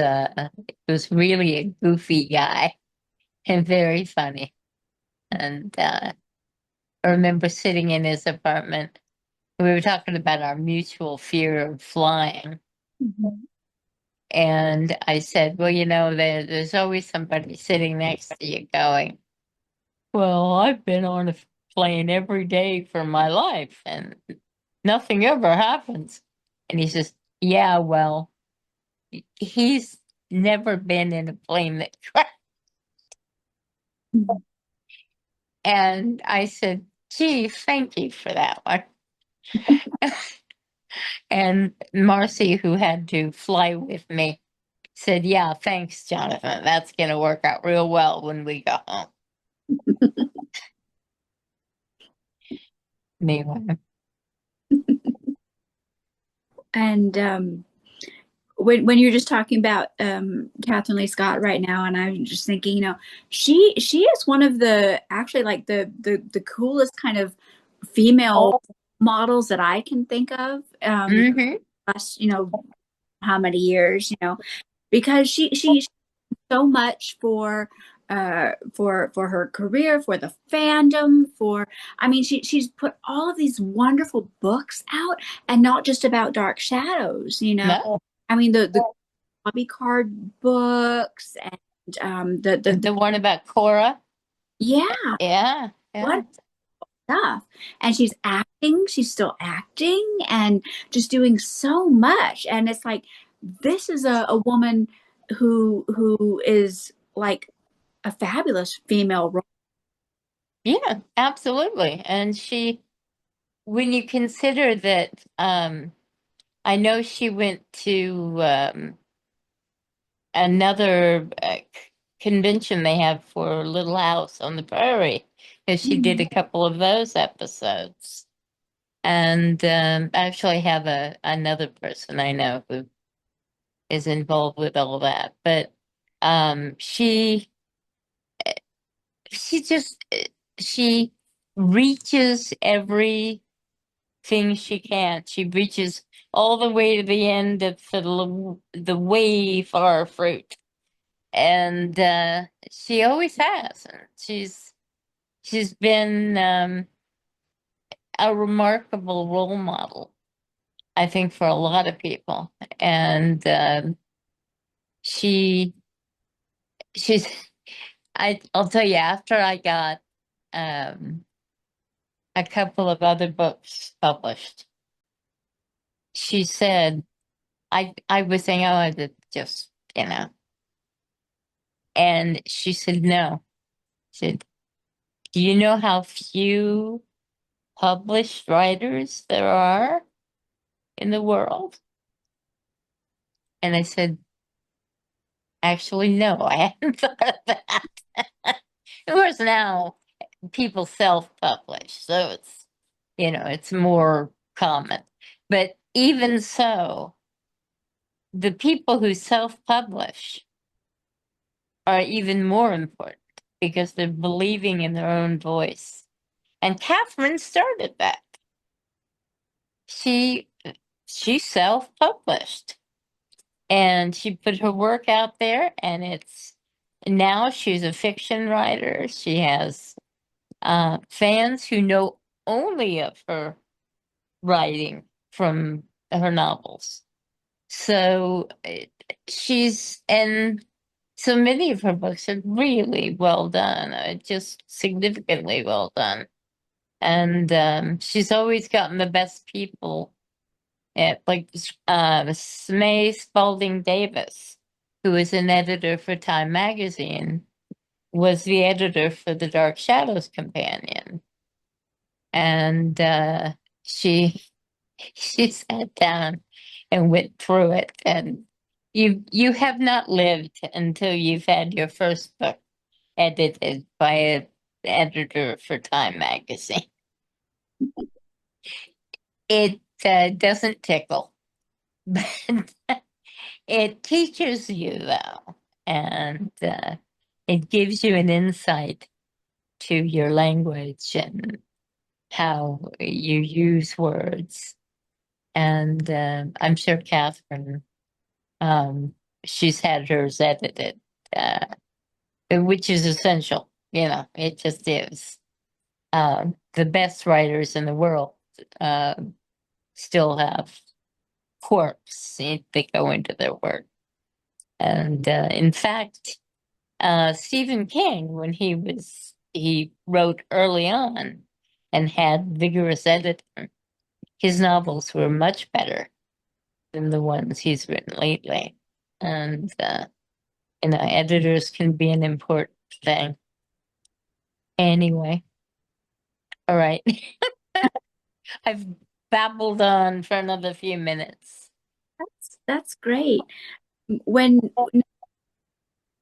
really a goofy guy and very funny. And I remember sitting in his apartment. We were talking about our mutual fear of flying. Mhm. And I said, well, there's always somebody sitting next to you going, well, I've been on a plane every day for my life and nothing ever happens. And he says, yeah, well, he's never been in a plane that crashed. And I said, gee, thank you for that one. And Marcy, who had to fly with me, said, yeah, thanks, Johnathan. That's going to work out real well when we go home. Anyway. And when you're just talking about Kathryn Leigh Scott right now, and I'm just thinking, she is one of the actually like the coolest kind of female models that I can think of. Last, how many years, because she's so much for her career, for the fandom, I mean, she's put all of these wonderful books out, and not just about Dark Shadows, No. I mean, the hobby card books, and The one about Cora. yeah, Yeah. Yeah. what stuff. And she's still acting and just doing so much. And it's like, this is a woman who is like a fabulous female role. Yeah, absolutely. And when you consider that, I know she went to another convention they have for Little House on the Prairie, because she did a couple of those episodes. And I actually have another person I know who is involved with all that. But she just she reaches everything she can. She reaches all the way to the end of the way far fruit, and she always has. And she's been a remarkable role model, I think, for a lot of people. And she she's I'll tell you, after I got um, a couple of other books published, she said, I was saying, oh, I did just, and she said, no. She said, do you know how few published writers there are in the world? And I said, actually, no, I hadn't thought of that. Of course, now people self-publish, so it's more common. But even so, the people who self-publish are even more important because they're believing in their own voice. And Kathryn started that. she self-published, and she put her work out there, and now she's a fiction writer. She has fans who know only of her writing from her novels. So and so many of her books are really well done, just significantly well done. And she's always gotten the best people at, like, Smay Spalding Davis, who is an editor for Time Magazine, was the editor for the Dark Shadows Companion. And she she sat down and went through it. And you have not lived until you've had your first book edited by an editor for Time Magazine. It doesn't tickle, but it teaches you, though, and it gives you an insight to your language and how you use words. And I'm sure Kathryn, she's had hers edited, which is essential. It just is. The best writers in the world still have quirks that go into their work. And in fact, Stephen King, when he wrote early on and had vigorous editing, his novels were much better than the ones he's written lately. And editors can be an important thing. Anyway, all right. I've babbled on for another few minutes. That's great. When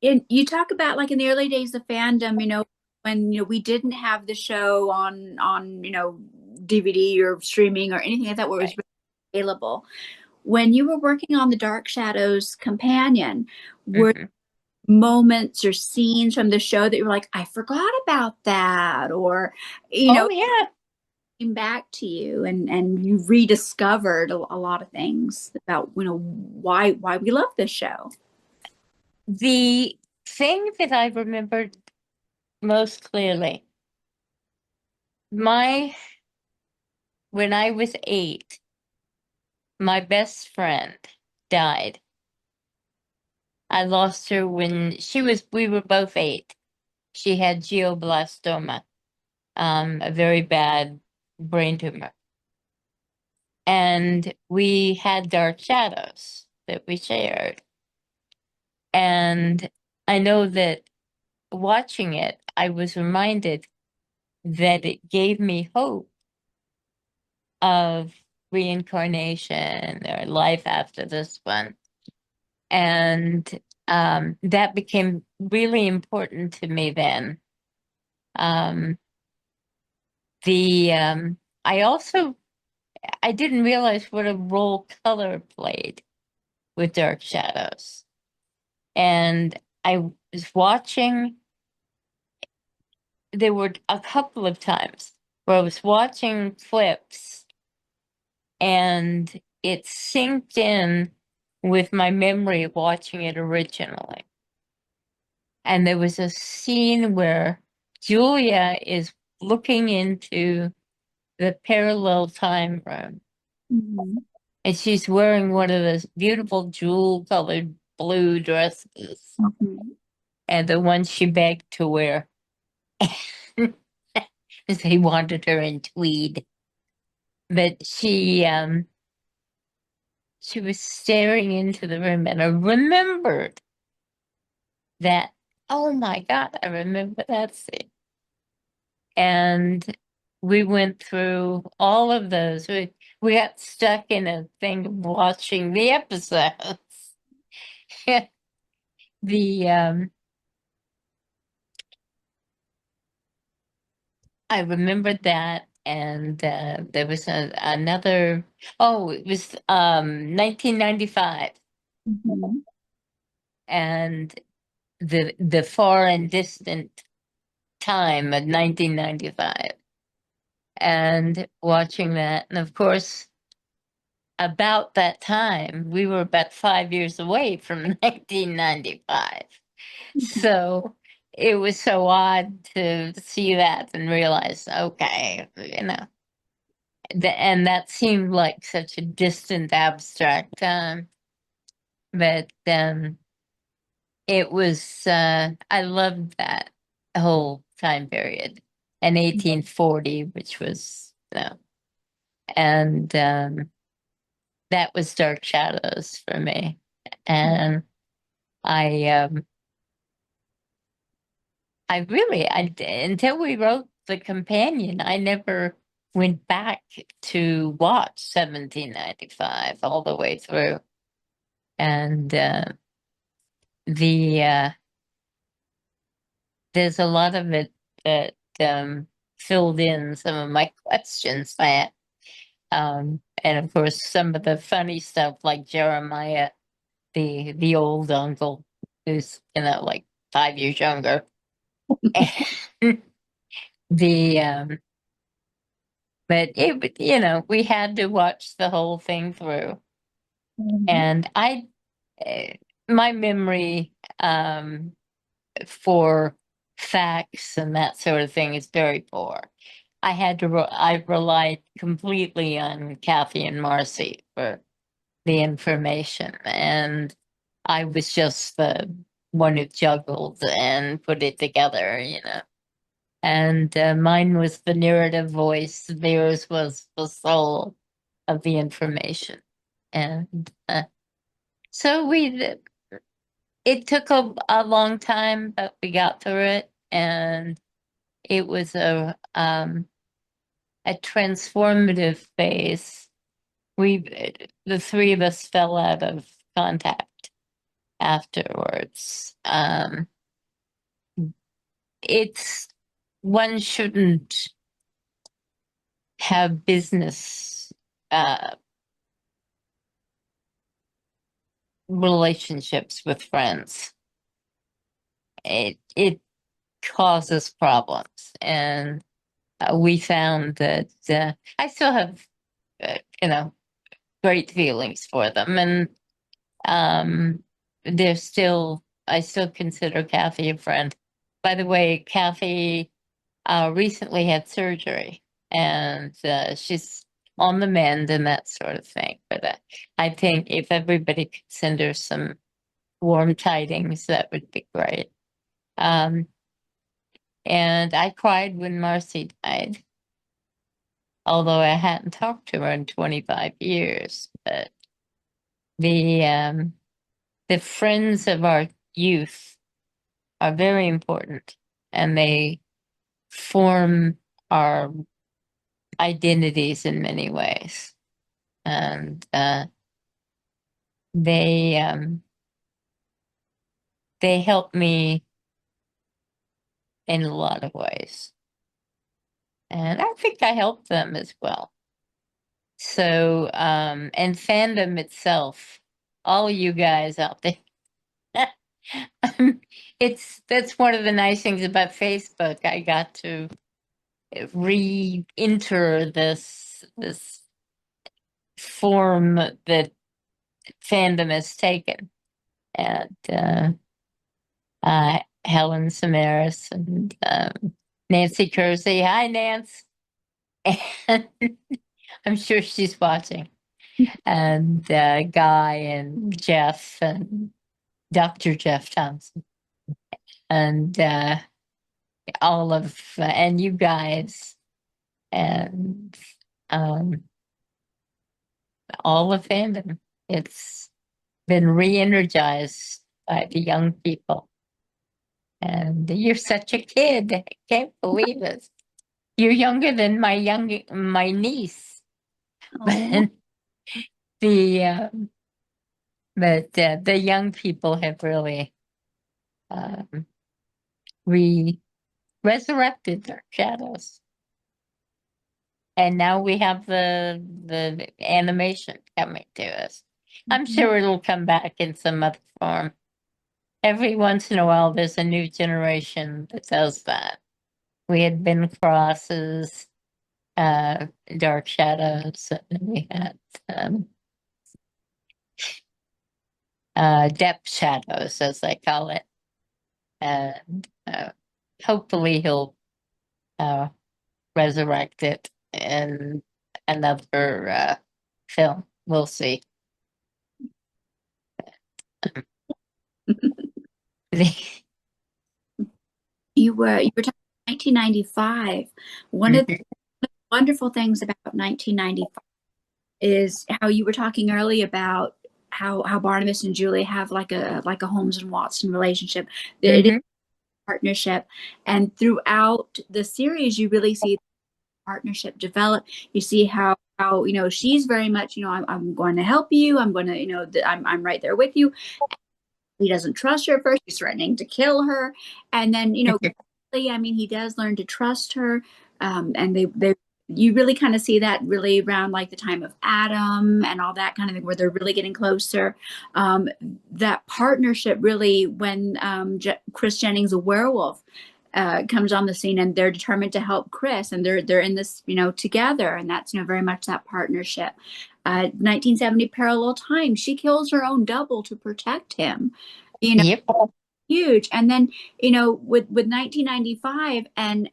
you talk about, like, in the early days of fandom, when we didn't have the show on DVD or streaming or anything like that where it was available. When you were working on the Dark Shadows Companion, were moments or scenes from the show that you were like, I forgot about that, or Oh, yeah. came back to you and you rediscovered a lot of things about why we love this show? The thing that I remembered most clearly, when I was 8, my best friend died. I lost her when we were both 8. She had glioblastoma, a very bad brain tumor. And we had Dark Shadows that we shared. And I know that watching it, I was reminded that it gave me hope of reincarnation or life after this one. And that became really important to me then. I didn't realize what a role color played with Dark Shadows. And I was watching, there were a couple of times where I was watching clips and it synced in with my memory of watching it originally. And there was a scene where Julia is looking into the parallel time room. Mm-hmm. And she's wearing one of those beautiful jewel-colored blue dresses. Mm-hmm. And the one she begged to wear. They wanted her in tweed. But she was staring into the room, and I remembered that. Oh my God, I remember that scene. And we went through all of those. We got stuck in a thing of watching the episodes. the I remembered that, and there was another. Oh, it was 1995, Mm-hmm. and the far and distant time of 1995, and watching that, and of course, about that time, we were about 5 years away from 1995. So it was so odd to see that and realize, okay, and that seemed like such a distant, abstract time. But it was, I loved that whole time period. And 1840, which was, and that was Dark Shadows for me. And I, until we wrote the companion, I never went back to watch 1795 all the way through. And there's a lot of it that filled in some of my questions. And of course, some of the funny stuff like Jeremiah, the old uncle, who's like 5 years younger. And the but we had to watch the whole thing through. And my memory for facts and that sort of thing is very poor. I relied completely on Kathy and Marcy for the information, and I was just the one who juggled and put it together. And mine was the narrative voice, theirs was the soul of the information. And so it took a long time, but we got through it. And it was a transformative phase. The three of us fell out of contact afterwards. It's One shouldn't have business relationships with friends. It causes problems, and we found that I still have great feelings for them, and I still consider Kathy a friend. By the way, Kathy recently had surgery, and she's on the mend and that sort of thing. But I think if everybody could send her some warm tidings, that would be great. And I cried when Marcy died, although I hadn't talked to her in 25 years. But the friends of our youth are very important, and they form our identities in many ways. And they help me in a lot of ways, and I think I help them as well. So and fandom itself, all you guys out there, that's one of the nice things about Facebook. I got to re-enter this form that fandom has taken. And Helen Samaras and Nancy Kersey. Hi, Nance. And I'm sure she's watching. And Guy and Jeff and Dr. Jeff Thompson. And all of, and you guys. And all of fandom. It's been re-energized by the young people. And you're such a kid. I can't believe it. You're younger than my niece. But the the young people have really resurrected Dark Shadows. And now we have the animation coming to us. I'm sure it'll come back in some other form. Every once in a while, there's a new generation that does that. We had been crosses, Dark Shadows, and we had depth shadows, as I call it. And hopefully he'll resurrect it in another film. We'll see. You were talking 1995. One of the wonderful things about 1995 is how you were talking earlier about how Barnabas and Julie have like a Holmes and Watson relationship. It is Mm-hmm. a partnership, and throughout the series, you really see the partnership develop. You see how she's very much I'm going to help you. I'm going to I'm right there with you. He doesn't trust her at first. He's threatening to kill her, and then I mean, he does learn to trust her. And they you really kind of see that really around like the time of Adam and all that kind of thing, where they're really getting closer. That partnership really, when Chris Jennings, a werewolf, comes on the scene, and they're determined to help Chris, and they're in this together, and that's very much that partnership. 1970 parallel time, she kills her own double to protect him. You know, Yep. huge. And then with 1995 and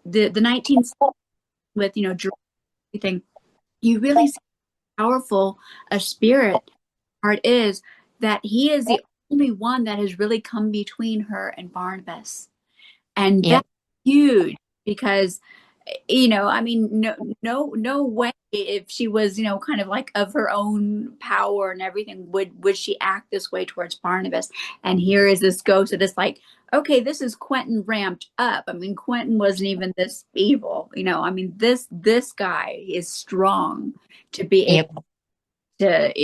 the 19 with everything, you really see how powerful a spirit heart is, that he is the only one that has really come between her and Barnabas. And Yep. that's huge, because I mean, no way, if she was kind of like of her own power and everything, would she act this way towards Barnabas. And here is this ghost that is like, okay, this is Quentin ramped up. I mean, Quentin wasn't even this evil. I mean, this guy is strong to be able Yep.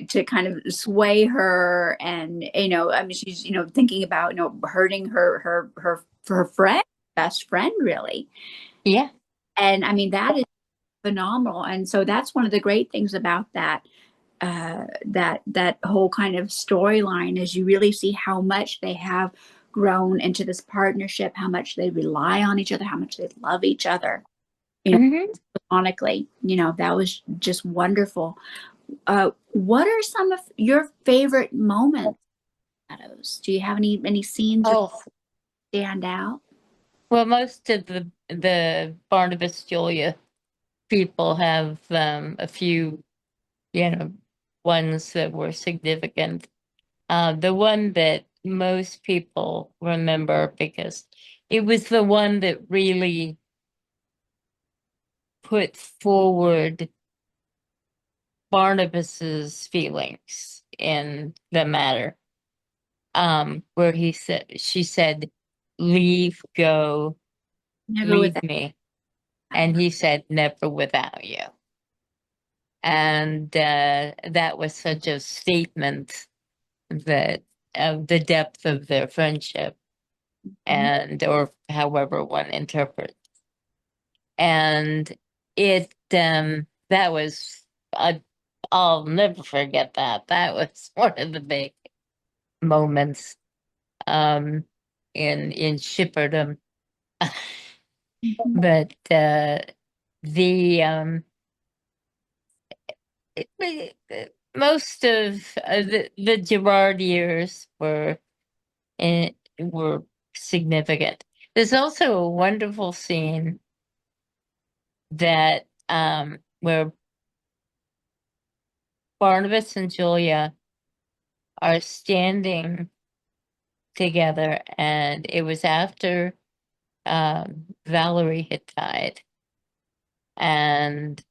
to kind of sway her. And I mean, she's thinking about hurting her friend, best friend, really. Yeah. And I mean, that is phenomenal. And so that's one of the great things about that whole kind of storyline, is you really see how much they have grown into this partnership, how much they rely on each other, how much they love each other. Mm-hmm. Ironically, that was just wonderful. What are some of your favorite moments, Shadows? Do you have any scenes that Oh, stand out? well, most of the Barnabas Julia people have a few, you know, ones that were significant. The one that most people remember because it was the one that really put forward Barnabas's feelings in the matter. Where she said, "Leave, go, Never with leave that. me," and he said, "Never without you." And that was such a statement that of the depth of their friendship, Mhm. and or however one interprets. And it that was I I'll never forget that. That was one of the big moments in Shipperdom. Mhm. But the most of the Gerard years were significant. There's also a wonderful scene that where Barnabas and Julia are standing together, and it was after Valerie had died, and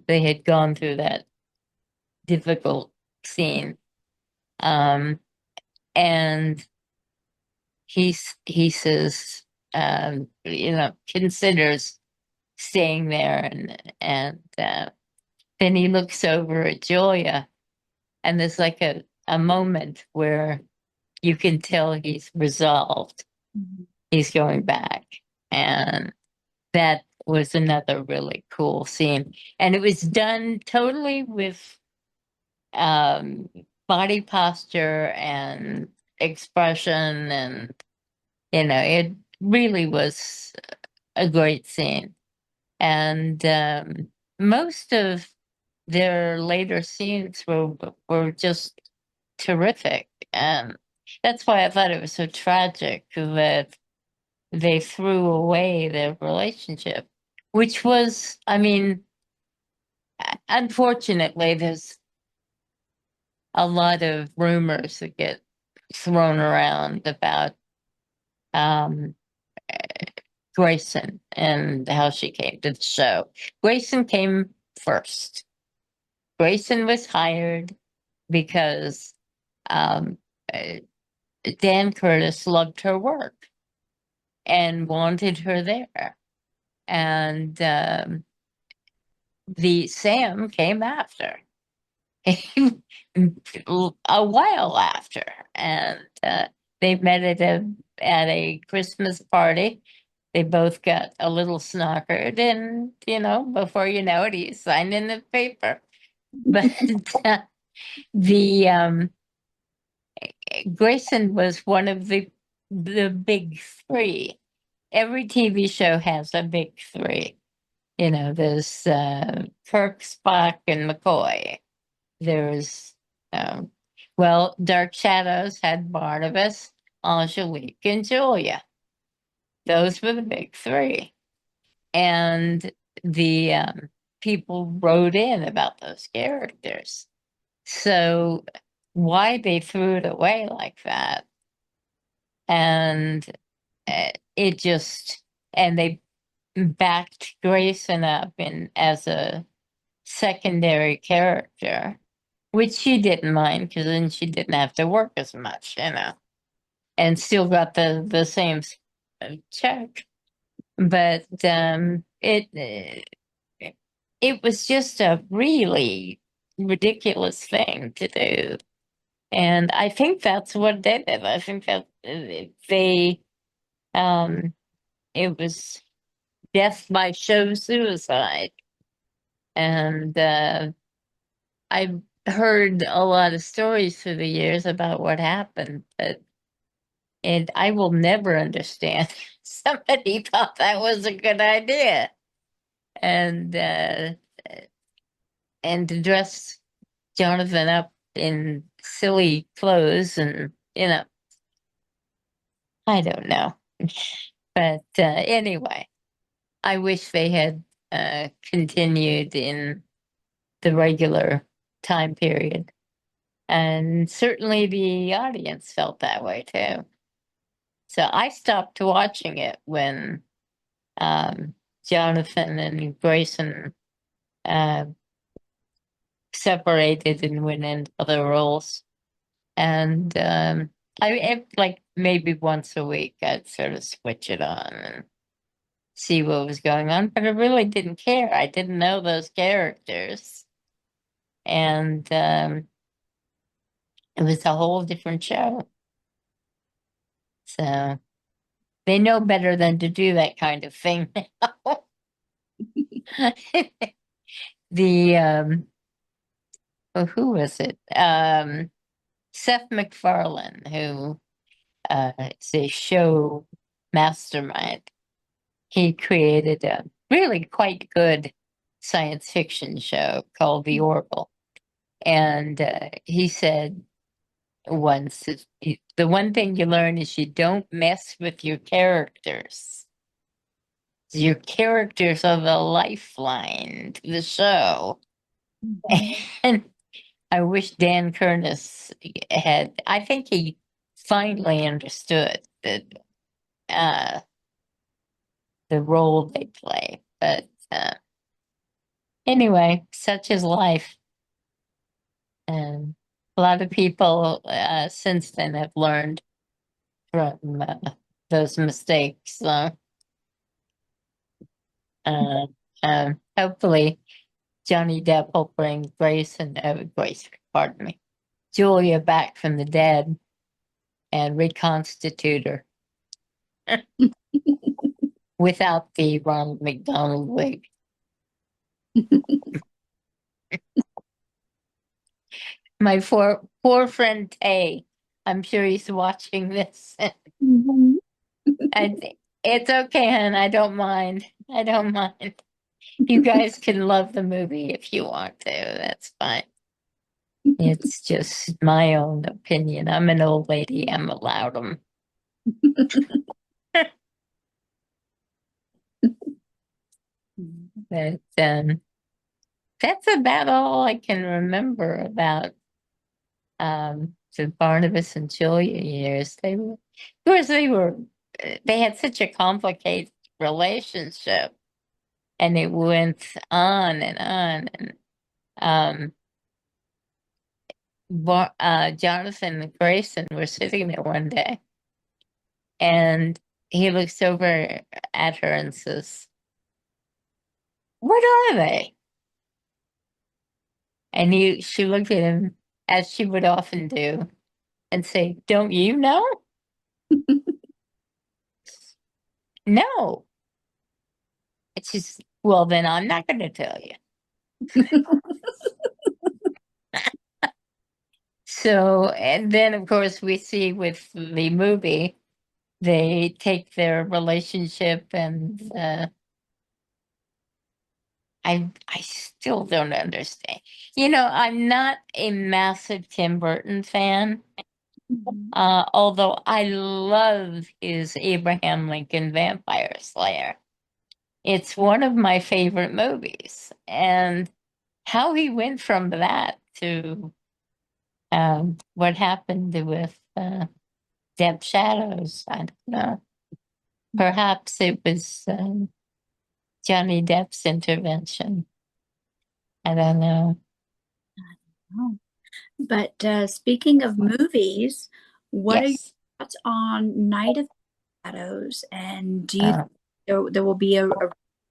they had gone through that difficult scene. Um, and he says, considers staying there, and then he looks over at Julia, and there's like a moment where you can tell he's resolved. Mhm. He's going back, and that was another really cool scene, and it was done totally with um, body posture and expression, and it really was a great scene. And most of their later scenes were just terrific, and that's why I thought it was so tragic that they threw away their relationship, which was, I mean, unfortunately, there's a lot of rumors that get thrown around about um, Grayson and how she came to the show. Grayson came first. Grayson was hired because um, uh, Dan Curtis loved her work and wanted her there. And the Sam came after, a while after, and they met at a Christmas party. They both got a little snockered, and before you know it, he signed in the paper. But the Grayson was one of the big three. Every TV show has a big three. There's Kirk, Spock, and McCoy. There's, um, well, Dark Shadows had Barnabas, Angelique, and Julia. Those were the big three. And the people wrote in about those characters. So why they threw it away like that? And it just, and they backed Grayson up as a secondary character, which she didn't mind because then she didn't have to work as much, and still got the same check. But it was just a really ridiculous thing to do, and I think that's what did it. I think that they um it was death by show suicide, and I've heard a lot of stories through the years about what happened, but I will never understand. Somebody thought that was a good idea, and to dress Johnathan up in silly clothes, and I don't know. But anyway, I wish they had continued in the regular time period. And certainly the audience felt that way too. So I stopped watching it when Johnathan and Grayson uh, separated and went into other roles. And like maybe once a week, I'd sort of switch it on and see what was going on. But I really didn't care. I didn't know those characters. And it was a whole different show. So they know better than to do that kind of thing now. The who was it? Seth MacFarlane, who is a show mastermind. He created a really quite good science fiction show called The Orville, and he said once, the one thing you learn is you don't mess with your characters. Your characters are the lifeline to the show. And I wish Dan Curtis had, I think he finally understood that the role they play. But anyway, such is life. And a lot of people since then have learned from those mistakes. So hopefully Johnny Depp will bring pardon me, Julia back from the dead and reconstitute her without the Ronald McDonald wig. My poor friend Tay, I'm sure he's watching this. Mhm. It's okay, hon. I don't mind. I don't mind. You guys can love the movie if you want to. That's fine. It's just my own opinion. I'm an old lady. I'm allowed them. But that's about all I can remember about the Barnabas and Julia years. Of course, they had such a complicated relationship, and it went on and on. And Johnathan and Grayson were sitting there one day, and he looks over at her and says, "What are they?" And she looked at him, as she would often do, and say, "Don't you know?" No. It's just, well, then I'm not going to tell you. So, and then of course we see with the movie, they take their relationship and I still don't understand. I'm not a massive Tim Burton fan, although I love his Abraham Lincoln Vampire Slayer. It's one of my favorite movies, and how he went from that to what happened with Dark Shadows, I don't know. Perhaps it was Johnny Depp's intervention. I don't know. Oh. But speaking of movies, what are your Yes. thoughts on Night of Shadows? And do you think Uh, there will be a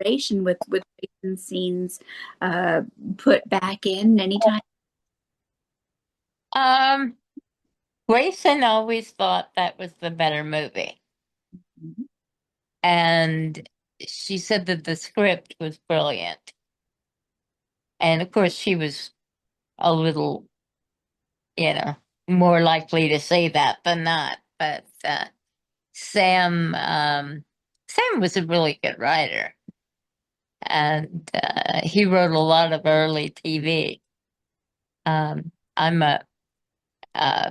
restoration with Grayson scenes uh, put back in anytime? um, Grayson always thought that was the better movie. Mhm. And she said that the script was brilliant. And of course, she was a little, you know, more likely to say that than not. But Sam, Sam was a really good writer, and he wrote a lot of early TV. I'm a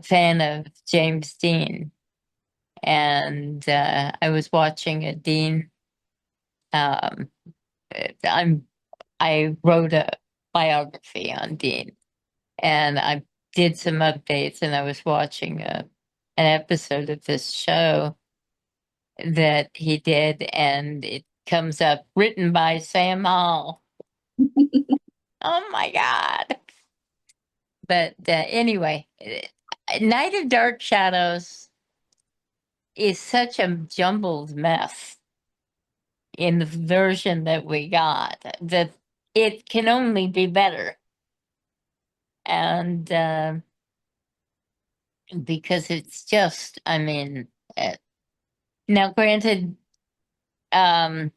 fan of James Dean, and I was watching a Dean. Um, I'm I wrote a biography on Dean, and I did some updates, and I was watching an episode of this show that he did, and it comes up written by Sam Hall. Oh my God. But anyway, Night of Dark Shadows is such a jumbled mess in the version that we got that it can only be better. And because it's just, I mean, now granted, um,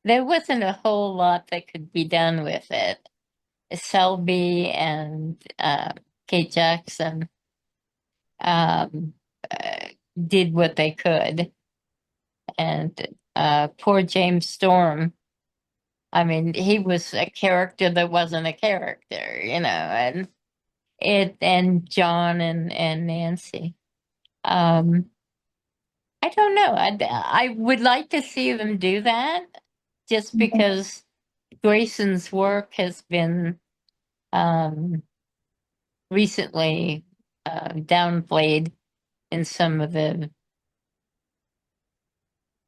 there wasn't a whole lot that could be done with it. Selby and Kate Jackson um, uh, did what they could. And poor James Storm, I mean, he was a character that wasn't a character, and John and Nancy. Um, I don't know. I would like to see them do that just because Grayson's work has been um, recently downplayed in some of the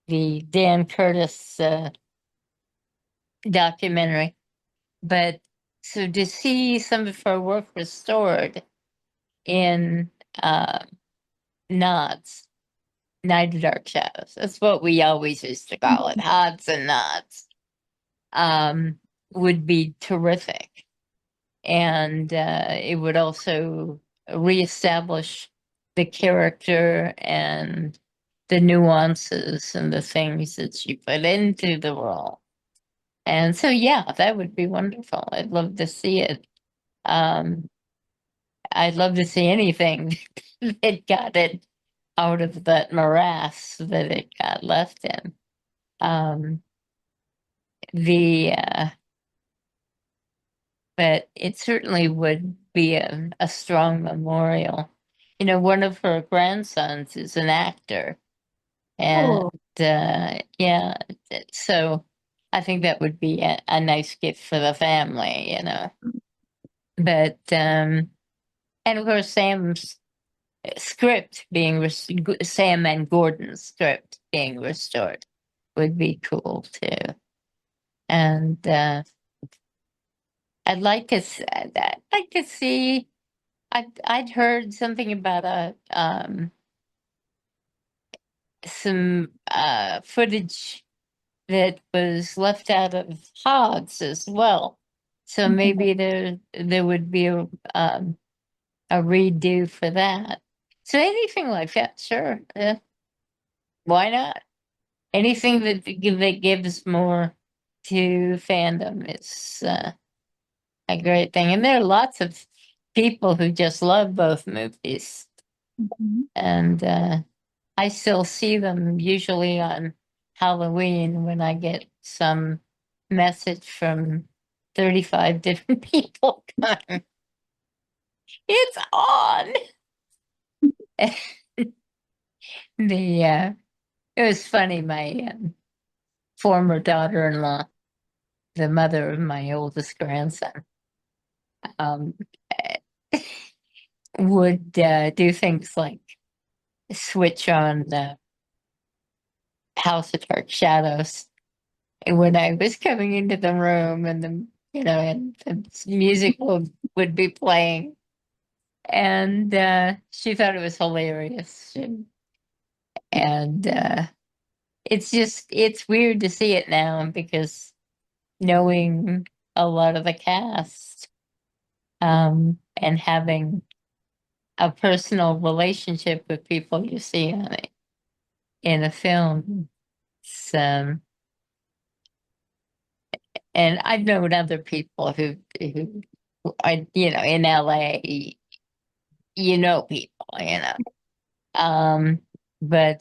Dan Curtis documentary. But so to see some of her work restored in uh, Nods, Night of Dark Shadows, that's what we always used to call it, Hods and Nods, um, would be terrific. And it would also reestablish the character and the nuances and the things that she put into the role. And so, yeah, that would be wonderful. I'd love to see it. Um, I'd love to see anything that got it out of that morass that it got left in. Um, the but it certainly would be a strong memorial. You know, one of her grandsons is an actor, and Oh, yeah, so I think that would be a nice gift for the family, you know. But and of course, Sam and Gordon's script being restored would be cool too. And I'd like to see. I'd heard something about some footage that was left out of Hogs as well. So maybe there would be a redo for that. So anything like that, sure. Why not? Anything that gives more to fandom is a great thing. And there are lots of people who just love both movies. mhm. And I still see them usually on Halloween when I get some message from 35 different people going, it's on. The it was funny. My former daughter-in-law, the mother of my oldest grandson, um, would do things like switch on the House of Dark Shadows. And when I was coming into the room, and and the music would be playing, and she thought it was hilarious. And it's weird to see it now because knowing a lot of the cast, and having a personal relationship with people you see on it in a film. It's, and I've known other people who I, in LA, people, but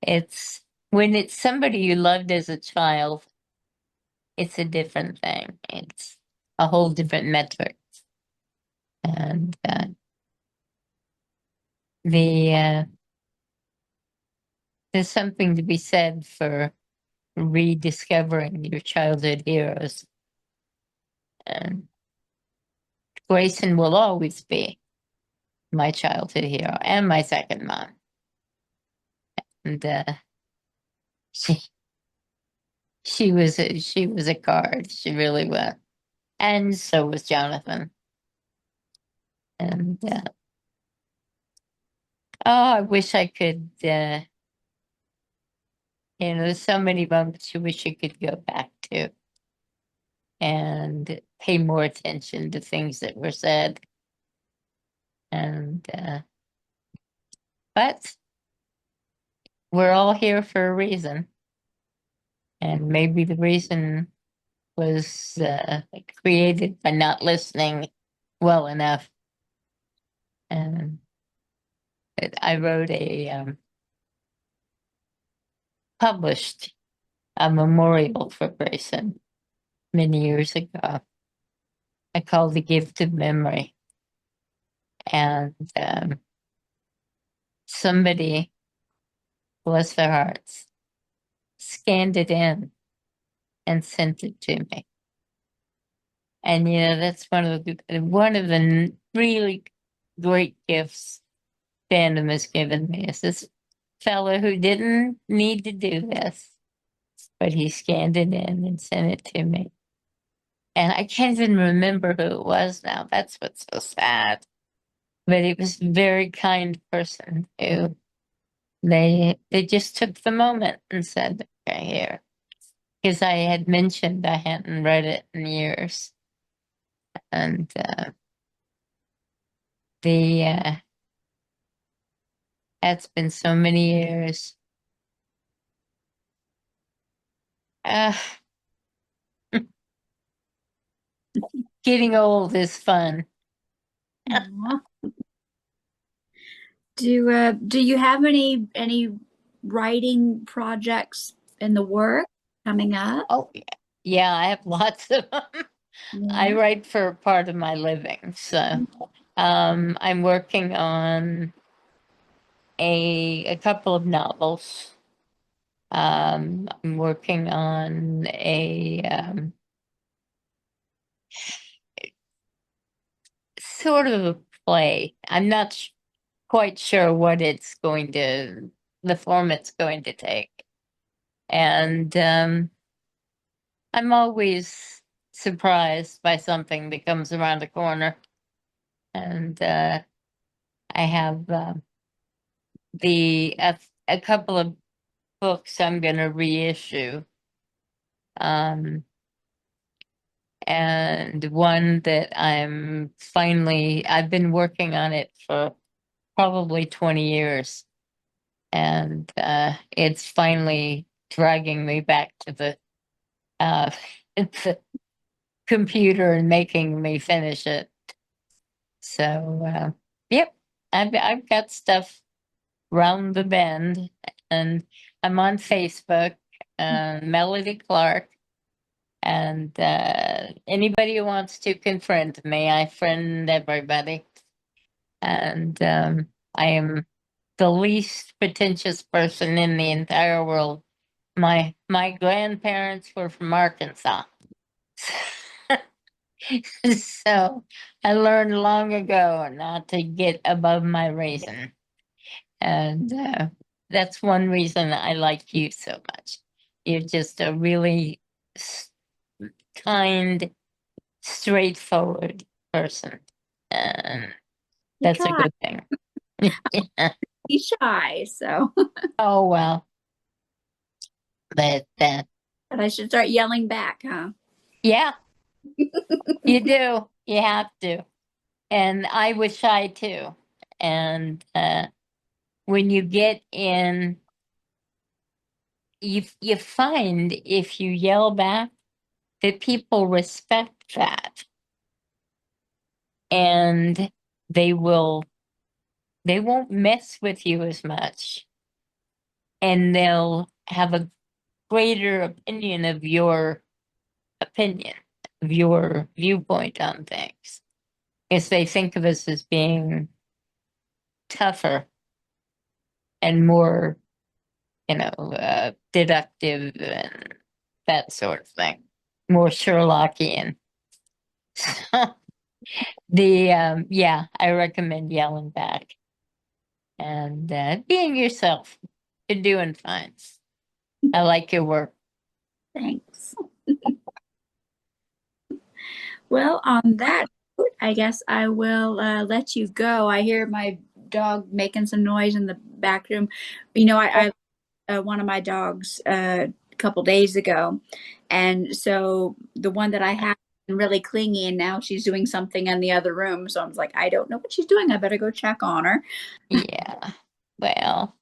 it's when it's somebody you loved as a child, it's a different thing. It's a whole different metric. And the there's something to be said for rediscovering your childhood heroes. And Grayson will always be my childhood hero and my second mom. And she she was a card. She really was. And so was Johnathan. And oh, I wish I could. There's so many moments you wish you could go back to and pay more attention to things that were said. And but we're all here for a reason, and maybe the reason was created by not listening well enough. And I wrote published a memorial for Grayson many years ago. I called The Gift of Memory. And somebody, bless their hearts, scanned it in and sent it to me. And that's one of the really great gifts fandom has given me, is this fellow who didn't need to do this, but he scanned it in and sent it to me. And I can't even remember who it was now. That's what's so sad. But it was a very kind person who they just took the moment and said, okay, here. Because I had mentioned I hadn't read it in years. And the that's been so many years. Uh, getting old is fun. Aw. Do you have any writing projects in the work coming up? Oh, yeah. Yeah, I have lots of them. I Yeah. write for part of my living, so I'm working on a couple of novels. I'm working on a sort of a play. I'm not quite sure what the form it's going to take. And I'm always surprised by something that comes around the corner. And I have a couple of books I'm going to reissue. And one that I've been working on it for probably 20 years. And it's finally dragging me back to the computer and making me finish it. So, yep, I've got stuff round the bend, and I'm on Facebook, Melody Clark, and anybody who wants to confriend me, I friend everybody, and I am the least pretentious person in the entire world. My grandparents were from Arkansas. So I learned long ago not to get above my reason. And that's one reason I like you so much. You're just a really kind, straightforward person. And You that's a try. good thing. Yeah. Be shy, so. Oh, well. But But I should start yelling back, huh? yeah, you do. You have to. And I was shy too. And when you get in, you find if you yell back that people respect that, and they won't mess with you as much, and they'll have a greater opinion of your viewpoint on things, because they think of us as being tougher and more, deductive and that sort of thing, more Sherlockian. Yeah, I recommend yelling back and being yourself. You're doing fine. I like your work. Thanks. Well, on that note, I guess I will let you go. I hear my dog making some noise in the back room. I one of my dogs a couple days ago, and so the one that I had been really clingy, and now she's doing something in the other room. So I was like, I don't know what she's doing. I better go check on her. Yeah. Well,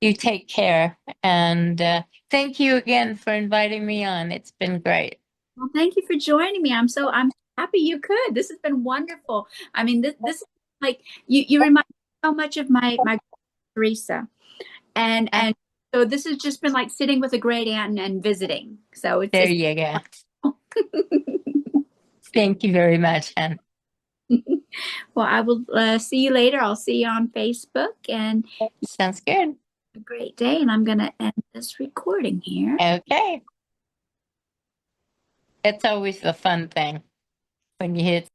you take care, and thank you again for inviting me on. It's been great. Well, thank you for joining me. I'm happy you could. This has been wonderful. I mean, this is like you remind me so much of my Teresa, and so this has just been like sitting with a great aunt and visiting. So There you go. Thank you very much, Anne. Well, I will see you later. I'll see you on Facebook, and Sounds good. a great day. And I'm going to end this recording here. Okay. It's always the fun thing when you hit.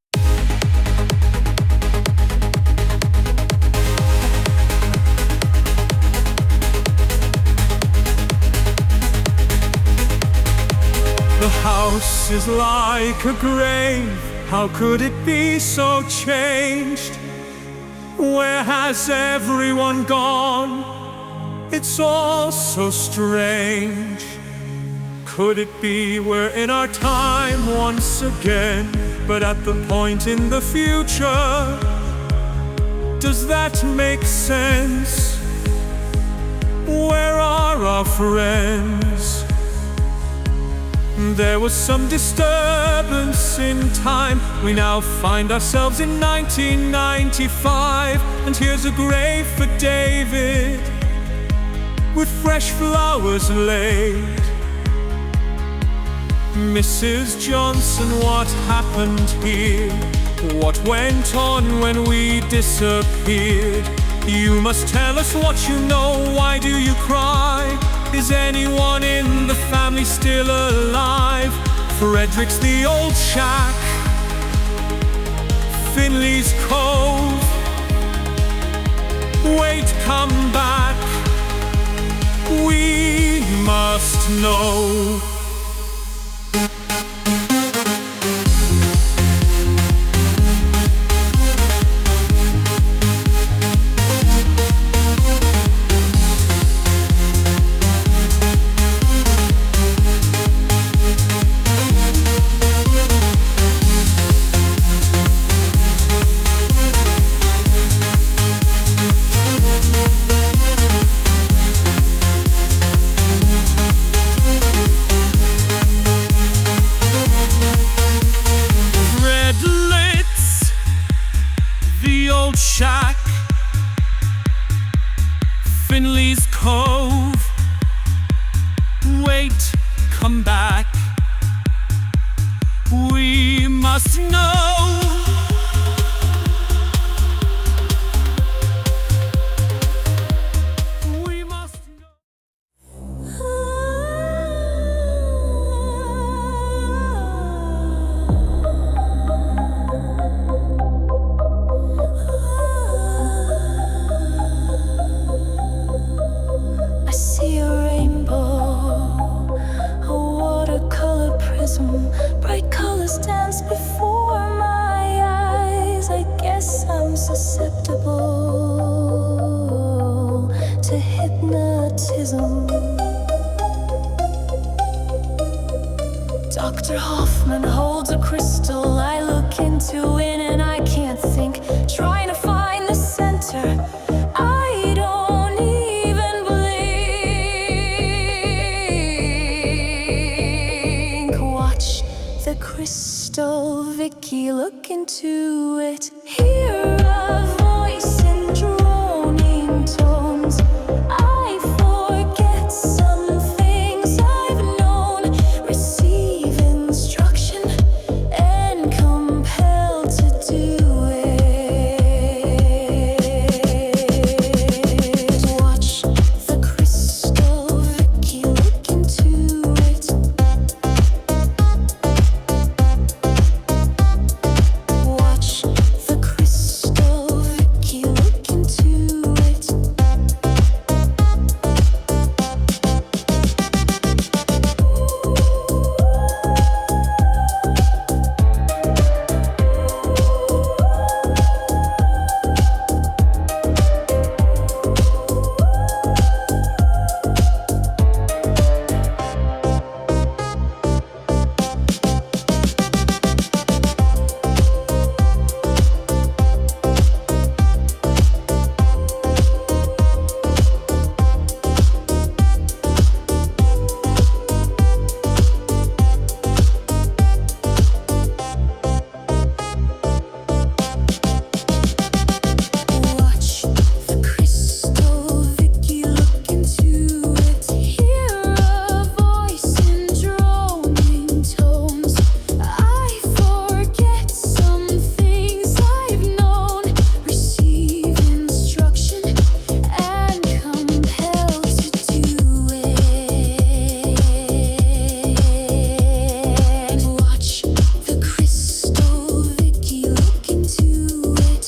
The house is like a grave. How could it be so changed? Where has everyone gone? It's all so strange. Could it be we're in our time once again, but at the point in the future? Does that make sense? Where are our friends? There was some disturbance in time. We now find ourselves in 1995, and here's a grave for David with fresh flowers laid. Mrs. Johnson, what happened here? What went on when we disappeared? You must tell us what you know. Why do you cry? Is anyone in the family still alive? Frederick's the old shack, Finley's Cove. Wait, come back, we must know. Shack, Finley's Cove. Wait, come back, we must know. We must know. Bright colors dance before my eyes. I guess I'm susceptible to hypnotism. Dr. Hoffman holds a crystal. I look into it and I can't think. Trying to find the center. I don't even blink. Watch the crystal, Vicky, look into it. Hear a voice in droning tones. I forget some things I've known. Receive instruction and compelled to do it. Watch the crystal, Vicky, look into it. Watch the crystal, Vicky, look into it. Watch the crystal, Vicky, look into it. Hear a voice in droning tones. I forget some things I've known. Receive instruction and compelled to do it. Watch the crystal, Vicky, look into it.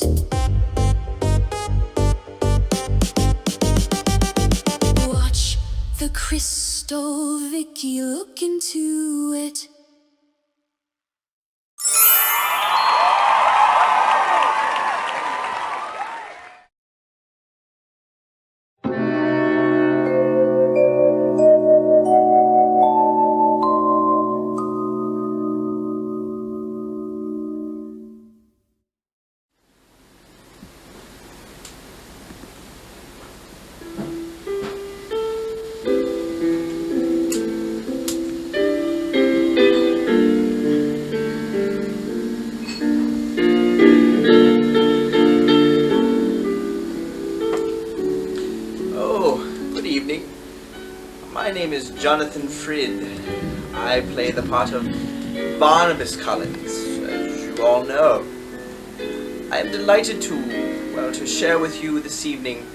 Watch the crystal, Vicky, look into it. Oh, good evening. My name is Johnathan Frid. I I play the part of Barnabas Collins, as you all know. I am delighted to share with you this evening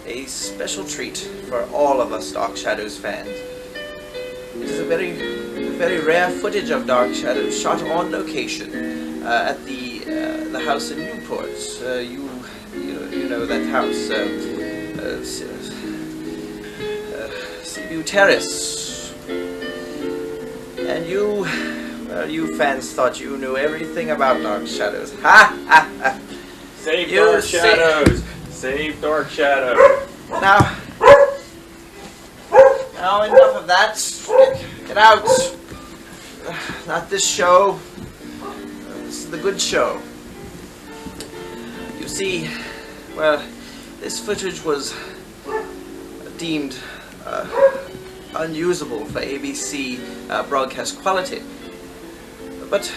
a special treat for all of us Dark Shadows fans. It is a very rare footage of Dark Shadows shot on location at the house in Newport. You know that house, Seaview Terrace. And you fans thought you knew everything about Dark Shadows. Ha ha ha! Save Dark Shadows! Save Dark Shadows! Now enough of that. Get out. Not this show. This is the good show. You see, well, this footage was deemed unusable for ABC broadcast quality. But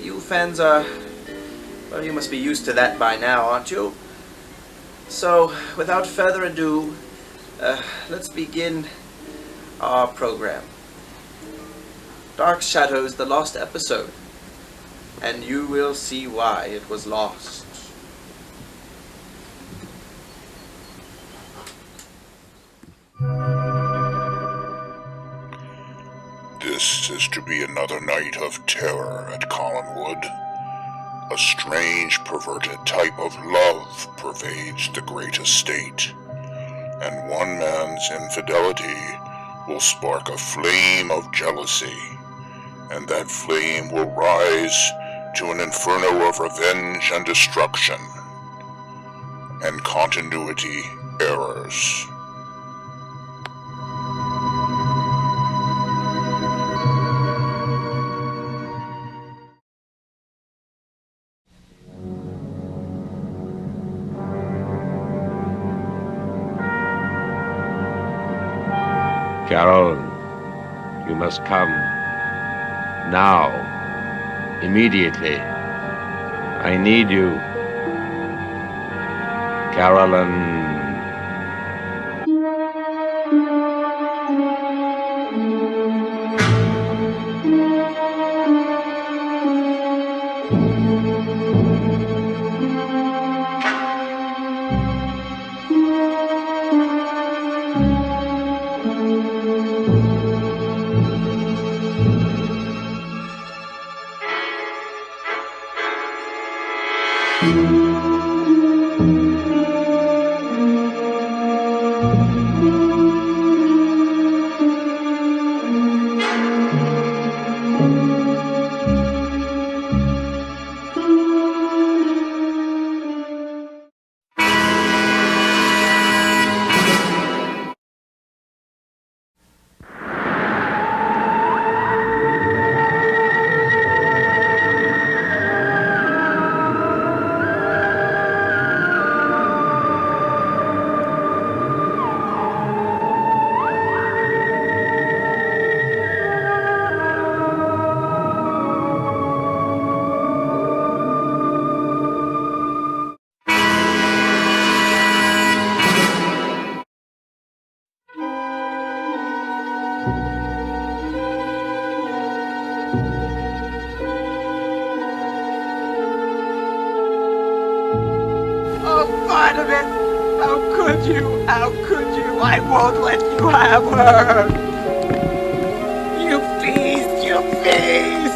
you fans you must be used to that by now, aren't you? So, without further ado, let's begin our program. Dark Shadows, the lost episode. And you will see why it was lost. This is to be another night of terror at Collinwood. A strange, perverted type of love pervades the great estate, and one man's infidelity will spark a flame of jealousy, and that flame will rise to an inferno of revenge and destruction, and continuity errors. Carol, you must come. Now. Immediately. I need you. Carolyn. How could you? I won't let you have her! You beast! You beast!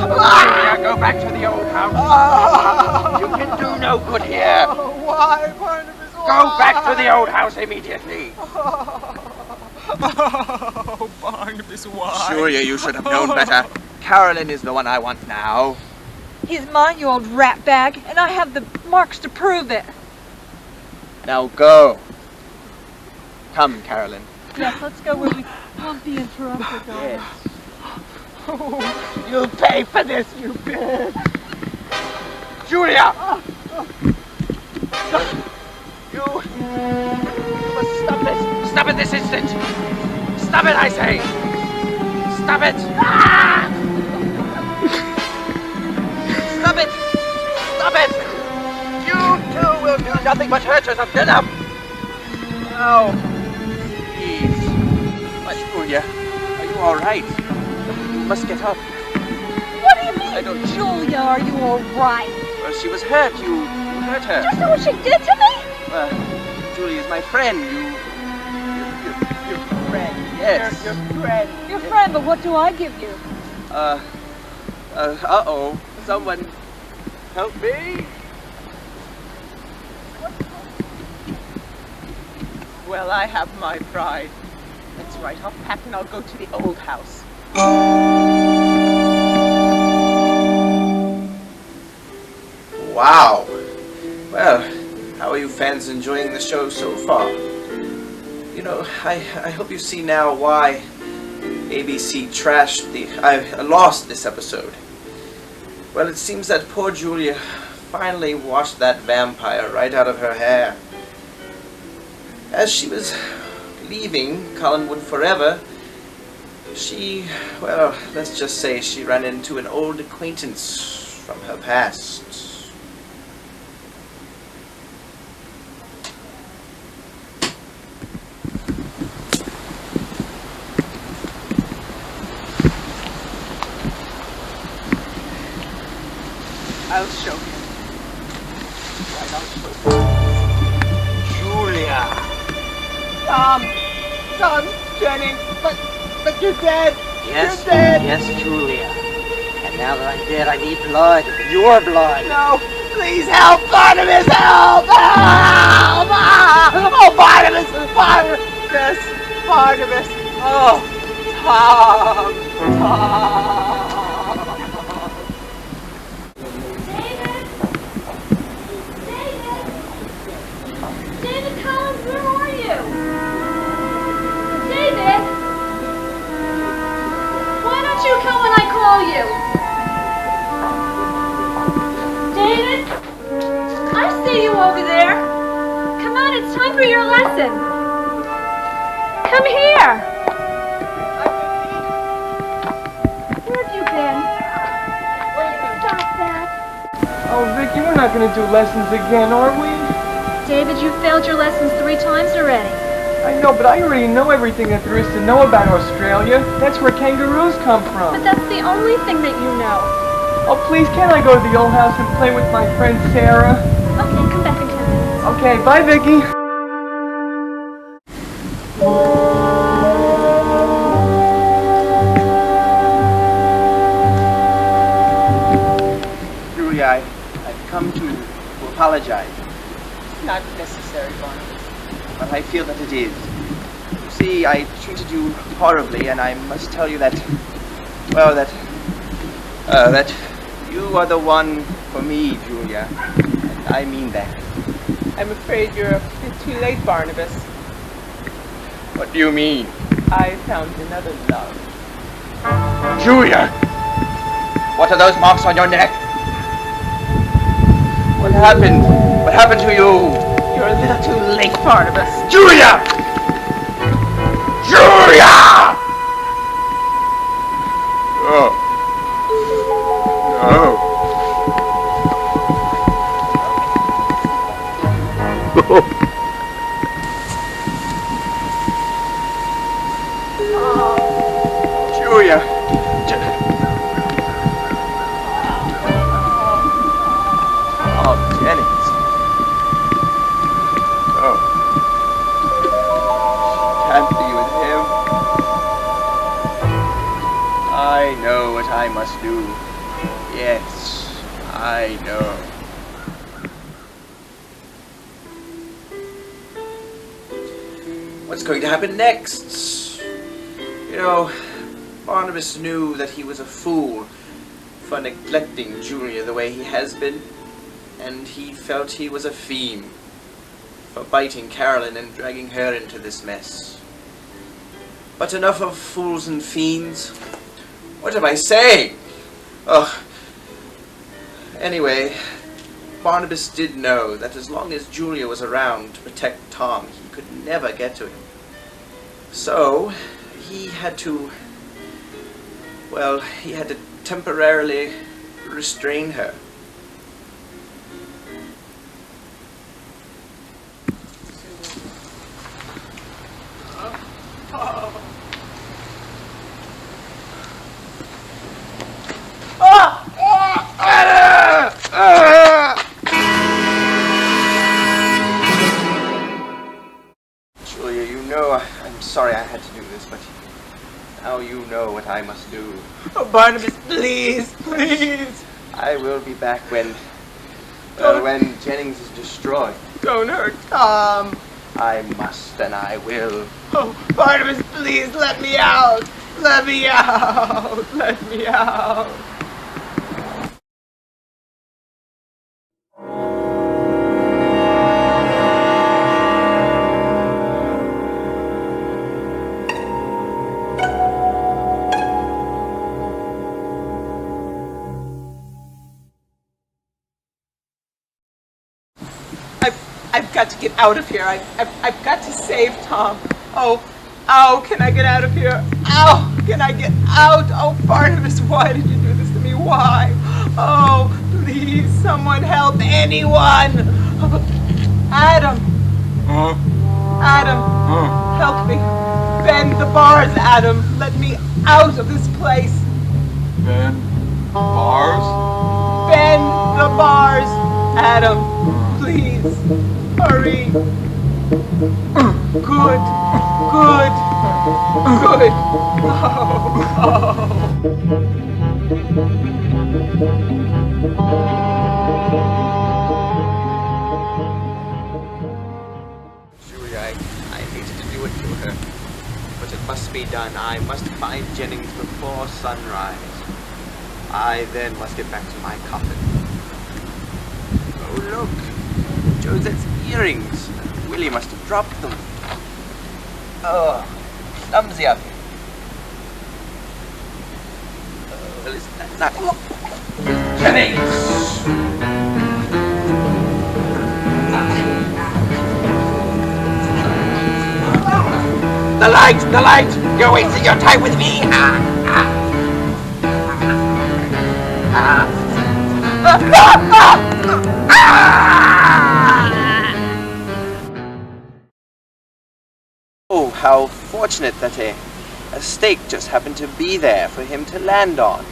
Julia, go back to the old house. You can do no good here. Why, Barnabas? Go back to the old house immediately. Oh, Barnabas, why? Julia, you should have known better. Carolyn is the one I want now. He's mine, you old rat bag, and I have the marks to prove it. Now go. Come, Carolyn. Yes, let's go where we won't be interrupted, darling. Yes. Oh, you'll pay for this, you bitch. Julia! You must stop this. Stop it this instant. Stop it, I say. Stop it. Ah! Stop it. Stop it. You two will do nothing but hurt yourself. Get up. Now, please. But Julia, are you all right? You must get up. What do you mean? I don't... Julia, are you all right? Well, she was hurt. You hurt her. Did you know what she did to me? Julia's my friend. Your friend. Yes. Your friend. Your friend, but what do I give you? Uh-oh. Someone help me. Well, I have my pride. That's right. I'll pack and I'll go to the old house. Wow. Well, how are you fans enjoying the show so far? You know, I hope you see now why ABC lost this episode. Well, it seems that poor Julia finally washed that vampire right out of her hair. As she was leaving Collinwood forever, well, let's just say she ran into an old acquaintance from her past. I'll show him. Right, I'll show him. Julia! Tom, Jenny, but you're dead! Yes, you're dead! Yes, Julia. And now that I'm dead, I need blood. Your blood. No! Please help! Barnabas, help! Help! Oh, Barnabas! Barnabas! Oh, Tom! David Collins, where are you? David? Why don't you come when I call you? David? I see you over there. Come on, it's time for your lesson. Come here. Where have you been? Will you stop that? Oh, Vicky, we're not going to do lessons again, are we? David, you've failed your lessons 3 times already. I know, but I already know everything that there is to know about Australia. That's where kangaroos come from. But that's the only thing that you know. Oh, please, can't I go to the old house and play with my friend Sarah? Okay, come back in 10 minutes. Okay, bye, Vicky. Julia, I've come to apologize. Not necessary, Barnabas, but I feel that it is. You see, I treated you horribly, and I must tell you that, well, that you are the one for me, Julia, and I mean that. I'm afraid you're a bit too late, Barnabas. What do you mean? I found another love. Julia! What are those marks on your neck? What happened? What happened to you? You're a little too late, Barnabas. Julia! Julia! Oh. No. Julia! Oh, Jennings. Oh. Can't be with him. I know what I must do. Yes, I know. What's going to happen next? You know, Barnabas knew that he was a fool for neglecting Julia the way he has been, and he felt he was a fiend for biting Carolyn and dragging her into this mess. But enough of fools and fiends. What am I saying? Ugh. Anyway, Barnabas did know that as long as Julia was around to protect Tom, he could never get to him. So, he had to temporarily restrain her. Barnabas, please, please. I will be back when Jennings is destroyed. Don't hurt Tom. I must and I will. Oh, Barnabas, please let me out. Let me out. Let me out. I've got to get out of here. I've got to save Tom. Oh, can I get out of here? Ow, can I get out? Oh, Barnabas, why did you do this to me? Why? Oh, please, someone help anyone. Adam. Adam, help me. Bend the bars, Adam. Let me out of this place. Bend bars? Bend the bars, Adam. Please, hurry. Good. Julia, I hated to do it to her, but it must be done. I must find Jennings before sunrise. I then must get back to my coffin. Oh, look. Josette's earrings. Willie must have dropped them. Oh, clumsy of him. Well, isn't that not... Jennings! The light! You're wasting your time with me! Oh, how fortunate that a stake just happened to be there for him to land on.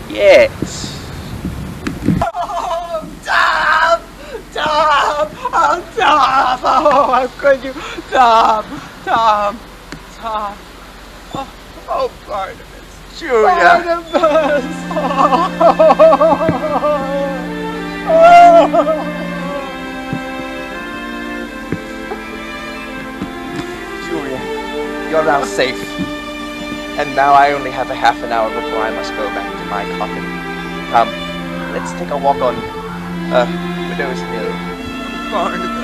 Yes. Oh, Tom! Tom! Oh, Tom! Oh, how could you? Tom! Oh, Barnabas. Julia. Barnabas! Julia, you're now safe. And now I only have a half an hour before I must go back to my coffin. Come, let's take a walk on, Widow's Hill. Barnabas.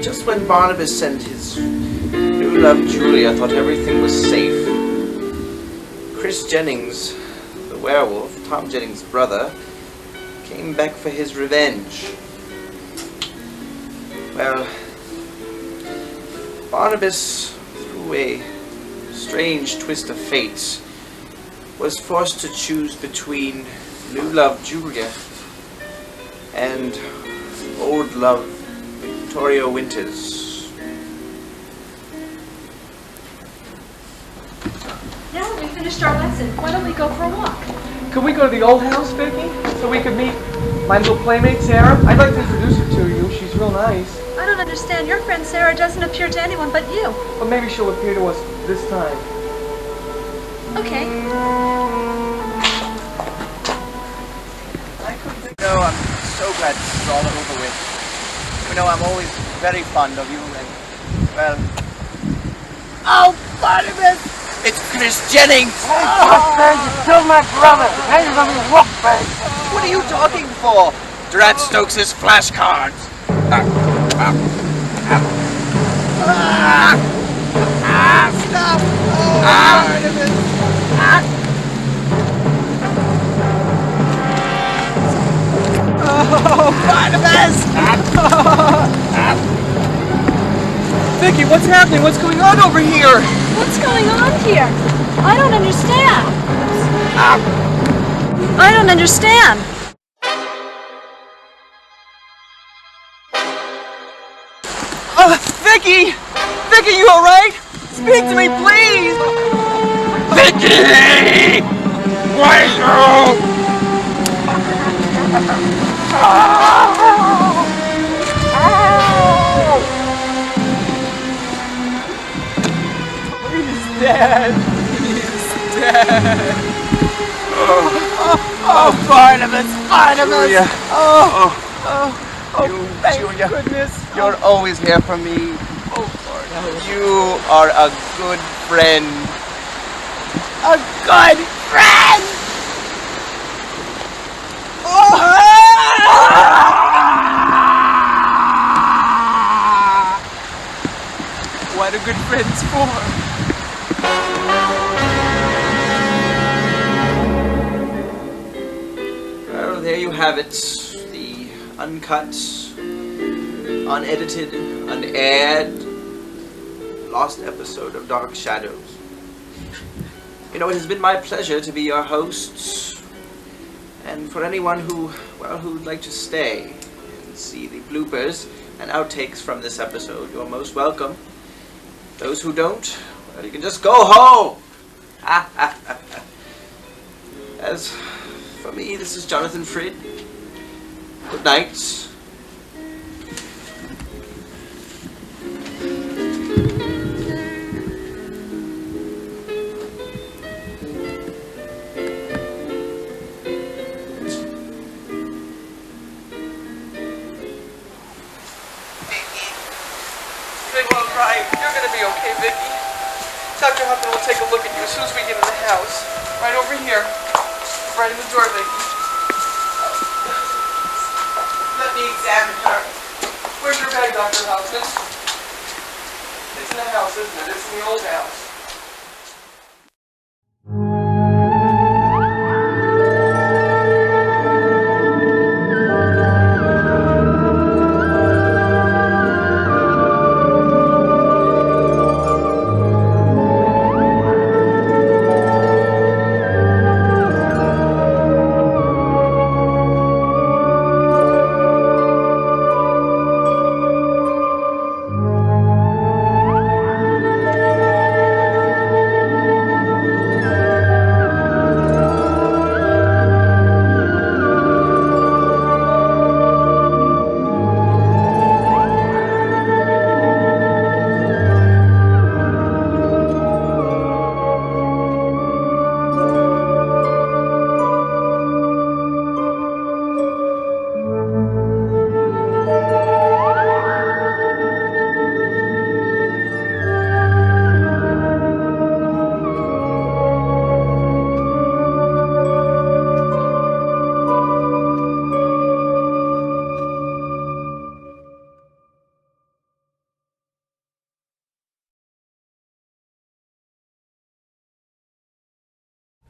Just when Barnabas sent his new love Julia thought everything was safe, Chris Jennings, the werewolf, Tom Jennings' brother, came back for his revenge. Well, Barnabas, through a strange twist of fate, was forced to choose between new love Julia and old love Victoria Winters. Now that we finished our lesson, why don't we go for a walk? Could we go to the old house, Vicky? So we could meet my little playmate, Sarah? I'd like to introduce her to you. She's real nice. I don't understand. Your friend Sarah doesn't appear to anyone but you. But maybe she'll appear to us this time. Okay. I'm so glad this is all over with. You know, I'm always very fond of you, and, well... Oh, Barnabas! It's Chris Jennings! Hey, you killed my brother! Now you're gonna be whooped, babe! What are you talking for? Drat Stokes' flashcards! Stop! Oh, Barnabas! Oh, Barnabas! Vicky, what's happening? What's going on over here? What's going on here? I don't understand. I don't understand. Vicky! Vicky, you alright? Speak to me, please! Vicky! Why you? He's dead. He's dead. Oh, Barnabas, Barnabas. Julia. Thank Julia, goodness. You're always here for me. Oh, Barnabas. You are a good friend. A good friend! What are good friends for? Well, there you have it. The uncut, unedited, unaired, lost episode of Dark Shadows. You know, it has been my pleasure to be your host. And for anyone who'd like to stay and see the bloopers and outtakes from this episode, you're most welcome. Those who don't, well, you can just go home! As for me, this is Johnathan Frid. Good night. You're gonna be okay, Vicky. Dr. Huffman will take a look at you as soon as we get in the house. Right over here. Right in the door, Vicky. Let me examine her. Where's your bag, Dr. Huffman? It's in the house, isn't it? It's in the old house.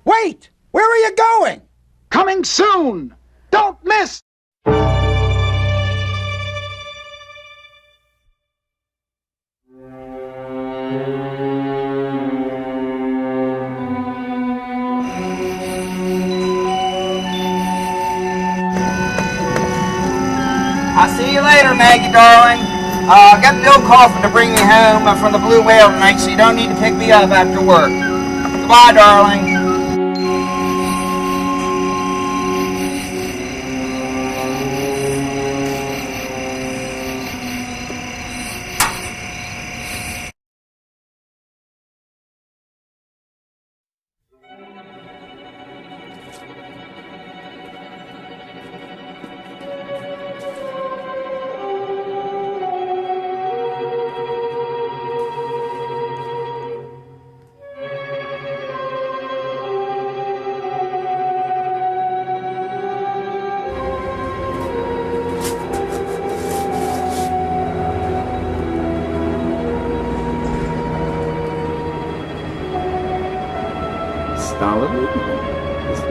Wait! Where are you going? Coming soon! Don't miss! I'll see you later, Maggie, darling. Got Bill Coffin to bring me home from the Blue Whale tonight, so you don't need to pick me up after work. Goodbye, darling.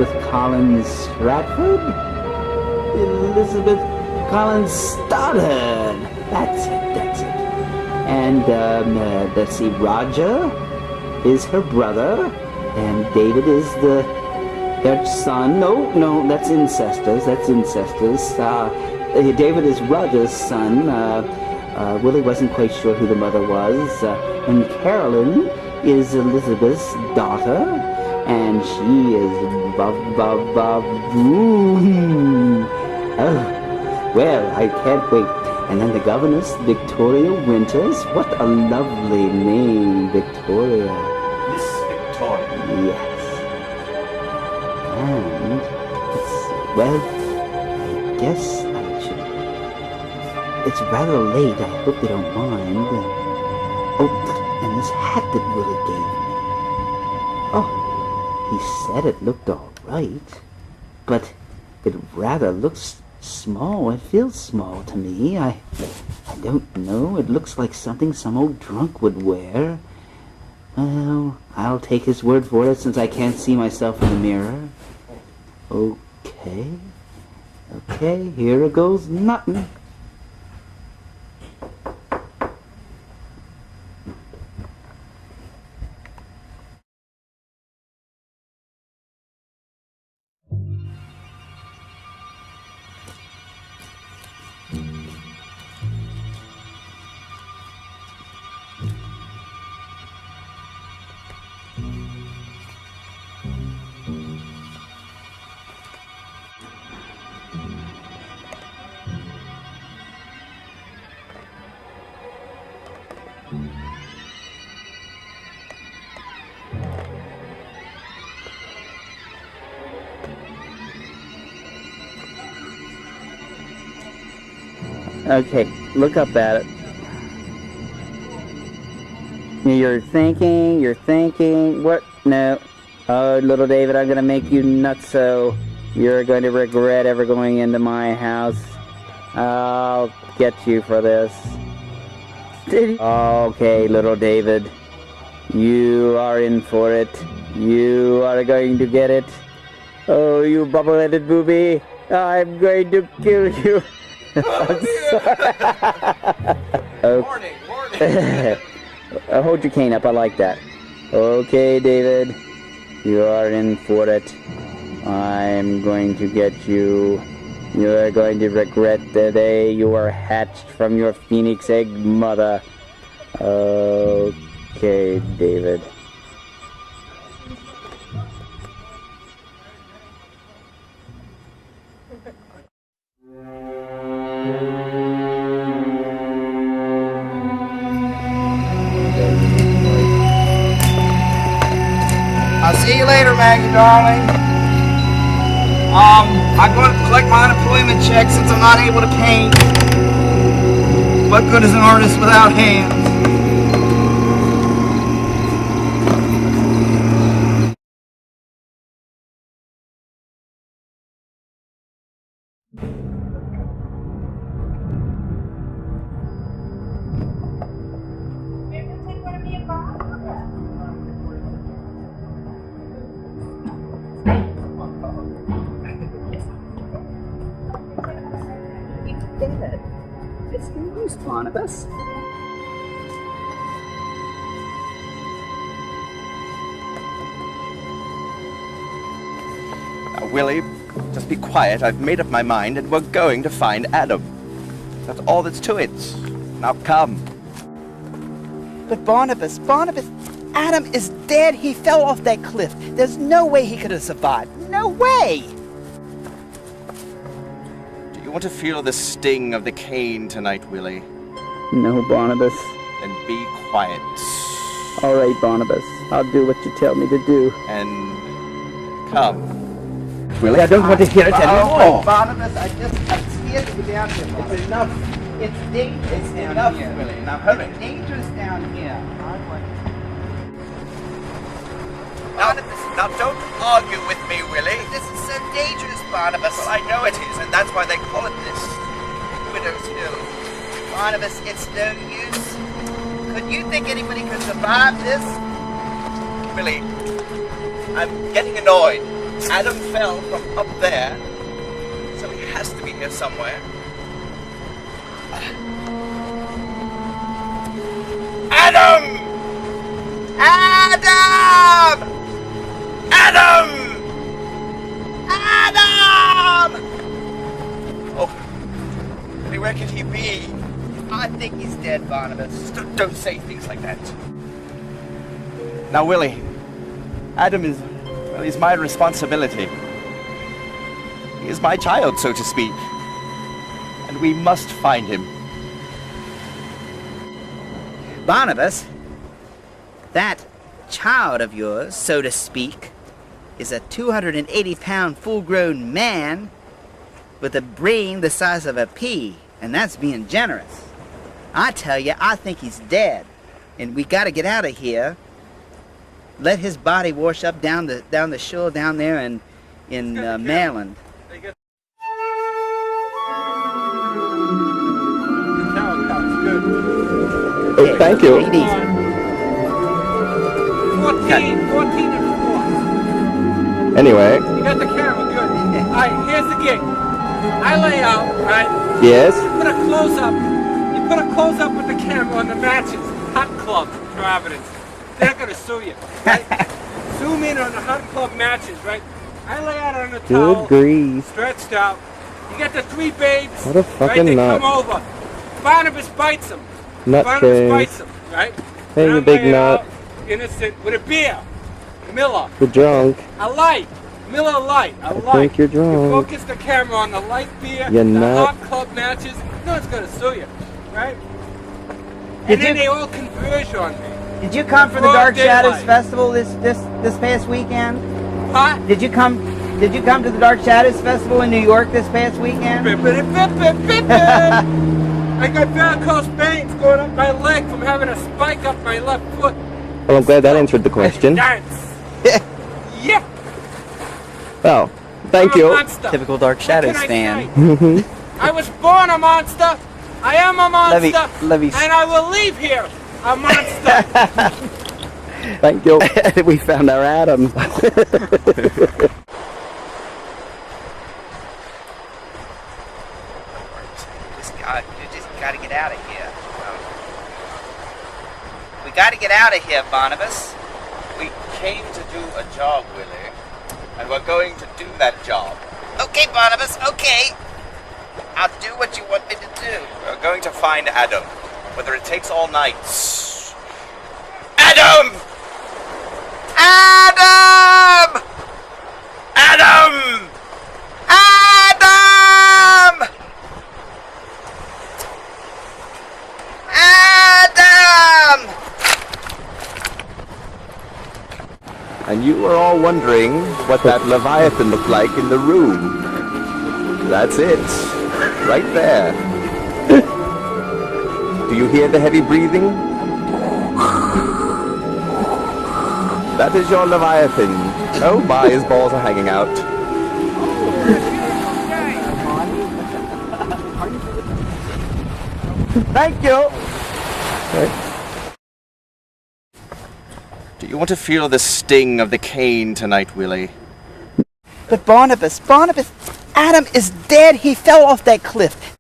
Elizabeth Collins Radford? Elizabeth Collins Stoddard. That's it. And, let's see, Roger is her brother, and David is their son. No, that's incestors. David is Roger's son. Willie wasn't quite sure who the mother was, and Carolyn is Elizabeth's daughter, and she is boom. Oh, well, I can't wait. And then the governess, Victoria Winters. What a lovely name, Victoria. Miss Victoria. Yes. And well, I guess I should. It's rather late. I hope they don't mind. Oh, and this hat that Willie gave me. Oh, he said it looked all right, but it rather looks small. It feels small to me. I don't know. It looks like something some old drunk would wear. Well, I'll take his word for it since I can't see myself in the mirror. Okay, here it goes nothing. Okay, look up at it. You're thinking, what? No. Oh, little David, I'm gonna make you nutso. You're going to regret ever going into my house. I'll get you for this. Okay, little David. You are in for it. You are going to get it. Oh, you bubble-headed booby. I'm going to kill you. Morning. Hold your cane up. I like that. Okay, David. You are in for it. I'm going to get you. You are going to regret the day you were hatched from your phoenix egg mother. Okay, David. I'll see you later, Maggie, darling. I'm going to collect my unemployment check since I'm not able to paint. What good is an artist without hands? David, it's no use, Barnabas. Now, Willie, just be quiet. I've made up my mind and we're going to find Adam. That's all that's to it. Now come. But Barnabas, Adam is dead. He fell off that cliff. There's no way he could have survived. No way! Do you want to feel the sting of the cane tonight, Willie? No, Barnabas. Then be quiet. All right, Barnabas. I'll do what you tell me to do. And come. Willie, I don't want to hear it anymore. Oh, Barnabas, I'm scared to be down here. It's enough. It's dangerous down here. Willie. Now hurry. It's dangerous down here. Barnabas, now don't argue with me, Willie. This is so dangerous, Barnabas. Well, I know it is, and that's why they call it this. Widow's Hill. Barnabas, it's no use. Could you think anybody could survive this? Willie, I'm getting annoyed. Adam fell from up there, so he has to be here somewhere. Adam! Adam! Adam! Adam! Oh, Willie, where could he be? I I think he's dead, Barnabas. Don't say things like that. Now, Willie, Adam is, well, he's my responsibility. He is my child, so to speak. And we must find him. Barnabas, that child of yours, so to speak, is a 280-pound full-grown man with a brain the size of a pea, and that's being generous. I tell you, I think he's dead, and we got to get out of here. Let his body wash up down the shore down there in Maryland. Oh, thank you. 14 and 4. Anyway. You got the camera, good. Alright, here's the gig. I lay out, right? Yes? You put a close up with the camera on the matches. Hot Club, Providence. They're gonna sue you, right? Zoom in on the Hot Club matches, right? I lay out on the towel, Good grief. stretched out. You get the 3 babes, What a right? fucking They nut. come over. Barnabas bites them. Nut Barnabas train. bites them, right? Hey, And you I'm big laying nut. out, innocent, with a beer. Miller. You're drunk. A light. Miller Light. A I light. think you're You drunk. focus the camera on the light beer, You're the not. Hot Club matches. No one's gonna sue you, right? Did And then you- they all converge on me. Did you come for the Broad Dark Shadows daylight. Festival this past weekend? Huh? Did you come to the Dark Shadows Festival in New York this past weekend? I got varicose veins going up my leg from having a spike up my left foot. Well, I'm glad that answered the question. Dance. Yeah. Well, thank I'm a you. monster. Typical Dark Shadows What can I fan. say? I was born a monster. I am a monster. let me- And I will leave here a monster. Thank you. We found our Adam. You just got to get out of here. We got to get out of here, Barnabas. We came to do a job, Willie, and we're going to do that job. Okay, Barnabas, okay. I'll do what you want me to do. We're going to find Adam, whether it takes all night. Adam! Adam! Adam! Adam! Adam! And you were all wondering what that Leviathan looked like in the room. That's it. Right there. Do you hear the heavy breathing? That is your Leviathan. Oh my, his balls are hanging out. Thank you. Do you want to feel the sting of the cane tonight, Willie? But Barnabas, Adam is dead. He fell off that cliff.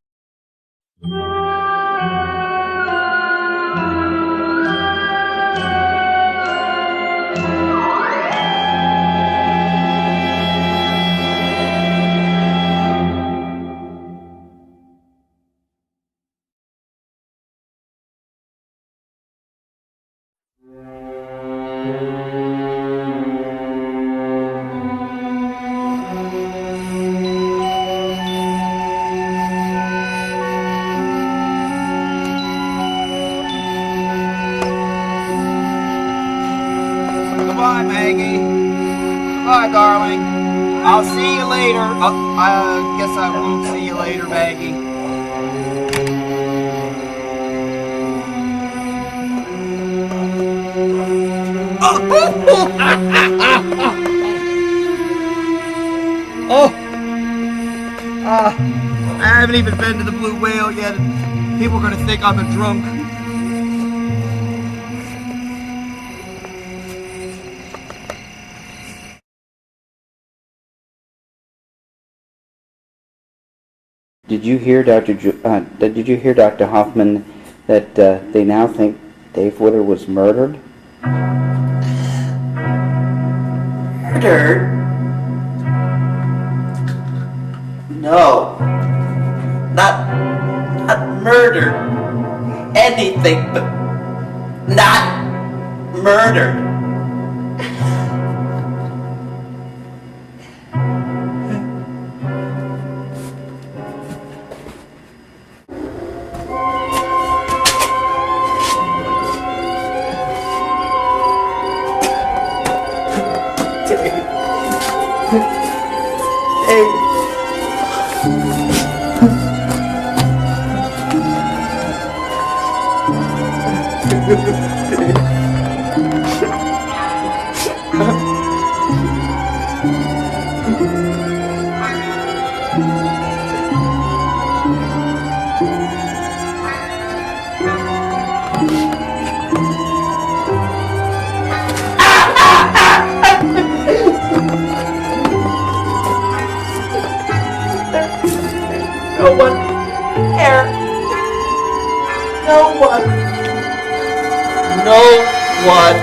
Goodbye, Maggie. Goodbye, darling. I'll see you later. I guess I won't see you later, Maggie. I haven't even been to the Blue Whale yet. People are gonna think I'm a drunk. Did you hear, Did you hear, Dr. Hoffman, that they now think Dave Withers was murdered? Murdered? No. Not murdered. anything but not murdered. No one care. No one. No one.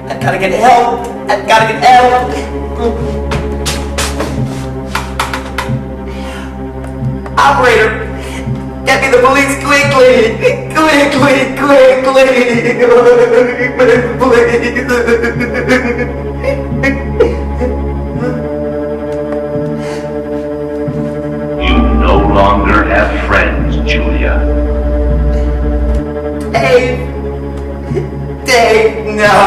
I've gotta get help. I've gotta get help. Operator, get me the police quickly. Quickly, You no longer have friends, Julia. Dave, no.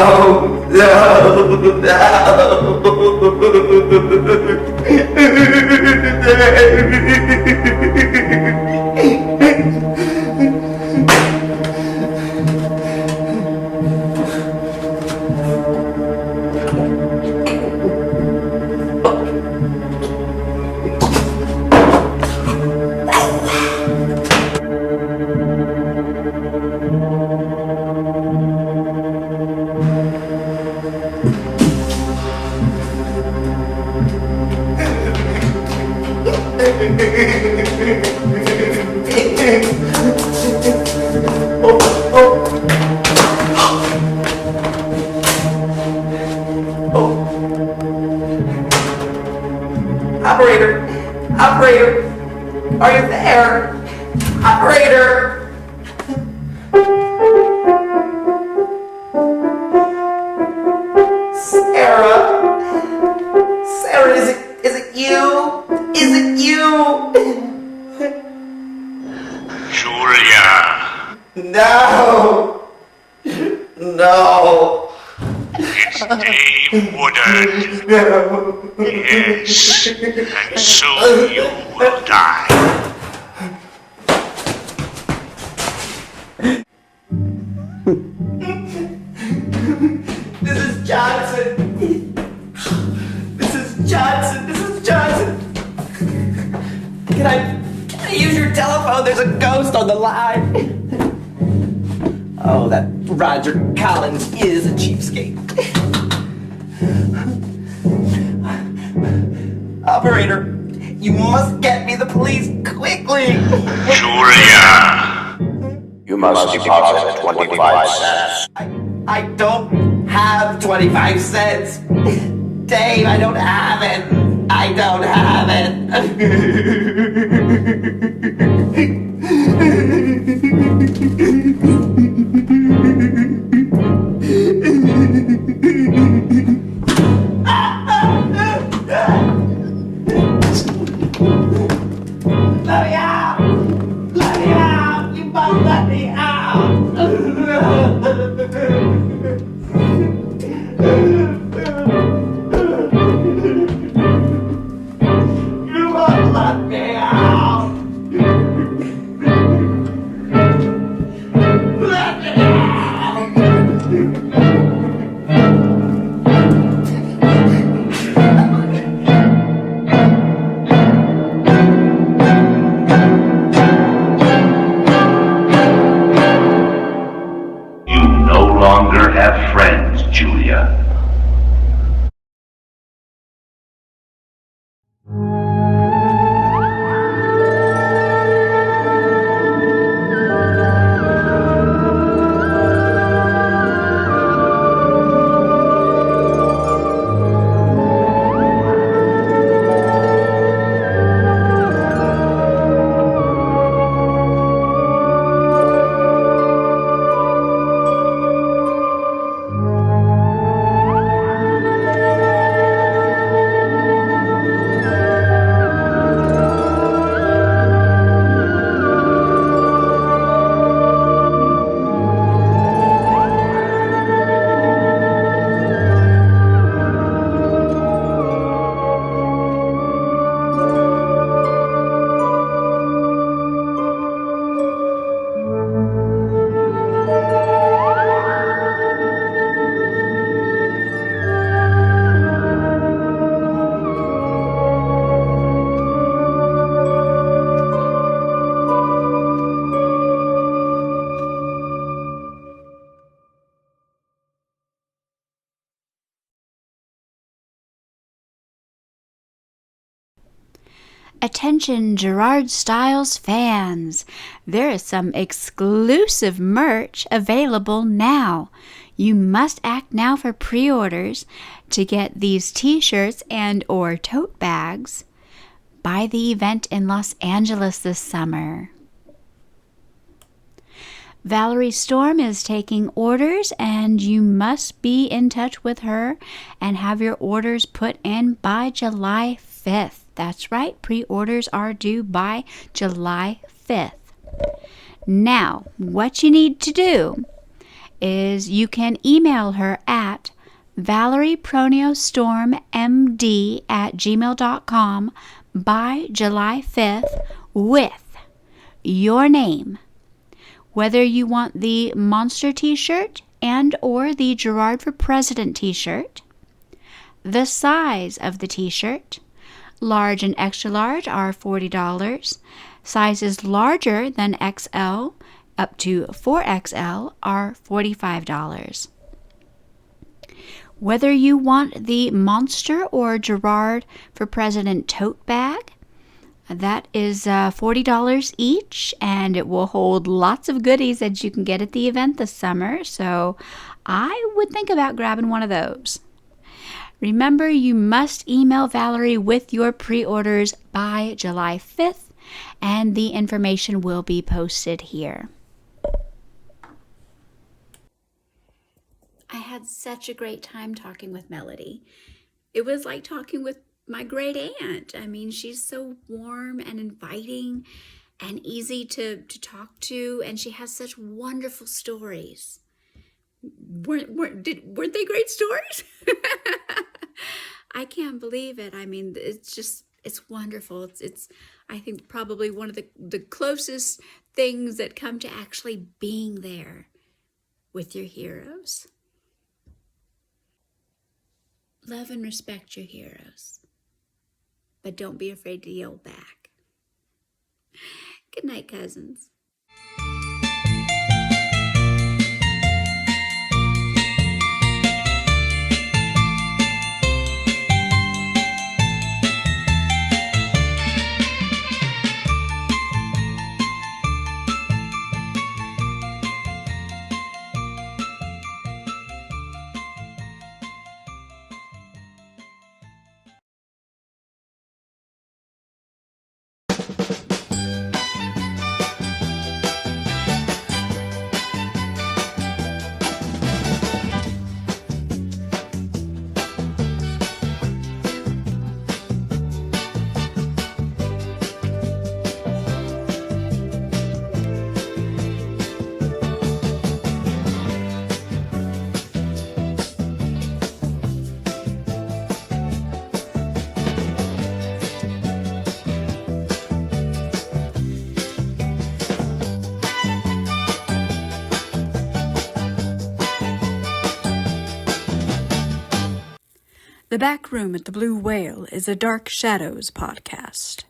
Operator, are you there? Operator! Sarah, is it you? Is it you? Julia! No! It's Dave Woodard. No! Yes, and soon you will die. This is Johnson. Can I use your telephone? There's a ghost on the line. Oh, that Roger Collins is a cheapskate. Operator, you must get me the police quickly. Julia! You must deposit 25 cents. I don't have 25 cents. Dave, I don't have it. I don't have Let me out! Let me out! You must let me out! You must let me out! Let me out! Attention Gerard Stiles fans, there is some exclusive merch available now. You must act now for pre-orders to get these t-shirts and or tote bags by the event in Los Angeles this summer. Valerie Storm is taking orders, and you must be in touch with her and have your orders put in by July 5th. That's right, pre-orders are due by July 5th. Now, what you need to do is you can email her at ValeriePronioStormMD@gmail.com by July 5th with your name, whether you want the Monster t-shirt and or the Gerard for President t-shirt, the size of the t-shirt. Large and extra large are $40. Sizes larger than XL up to 4XL are $45. Whether you want the Monster or Gerard for President tote bag, that is $40 each, and it will hold lots of goodies that you can get at the event this summer, so I would think about grabbing one of those. Remember, you must email Valerie with your pre-orders by July 5th, and the information will be posted here. I had such a great time talking with Melody. It was like talking with my great aunt. I mean, she's so warm and inviting and easy to talk to, and she has such wonderful stories. Weren't they great stories? I can't believe it. I mean, it's wonderful. It's I think probably one of the closest things that come to actually being there with your heroes. Love and respect your heroes, but don't be afraid to yell back. Good night, cousins. The Back Room at the Blue Whale is a Dark Shadows podcast.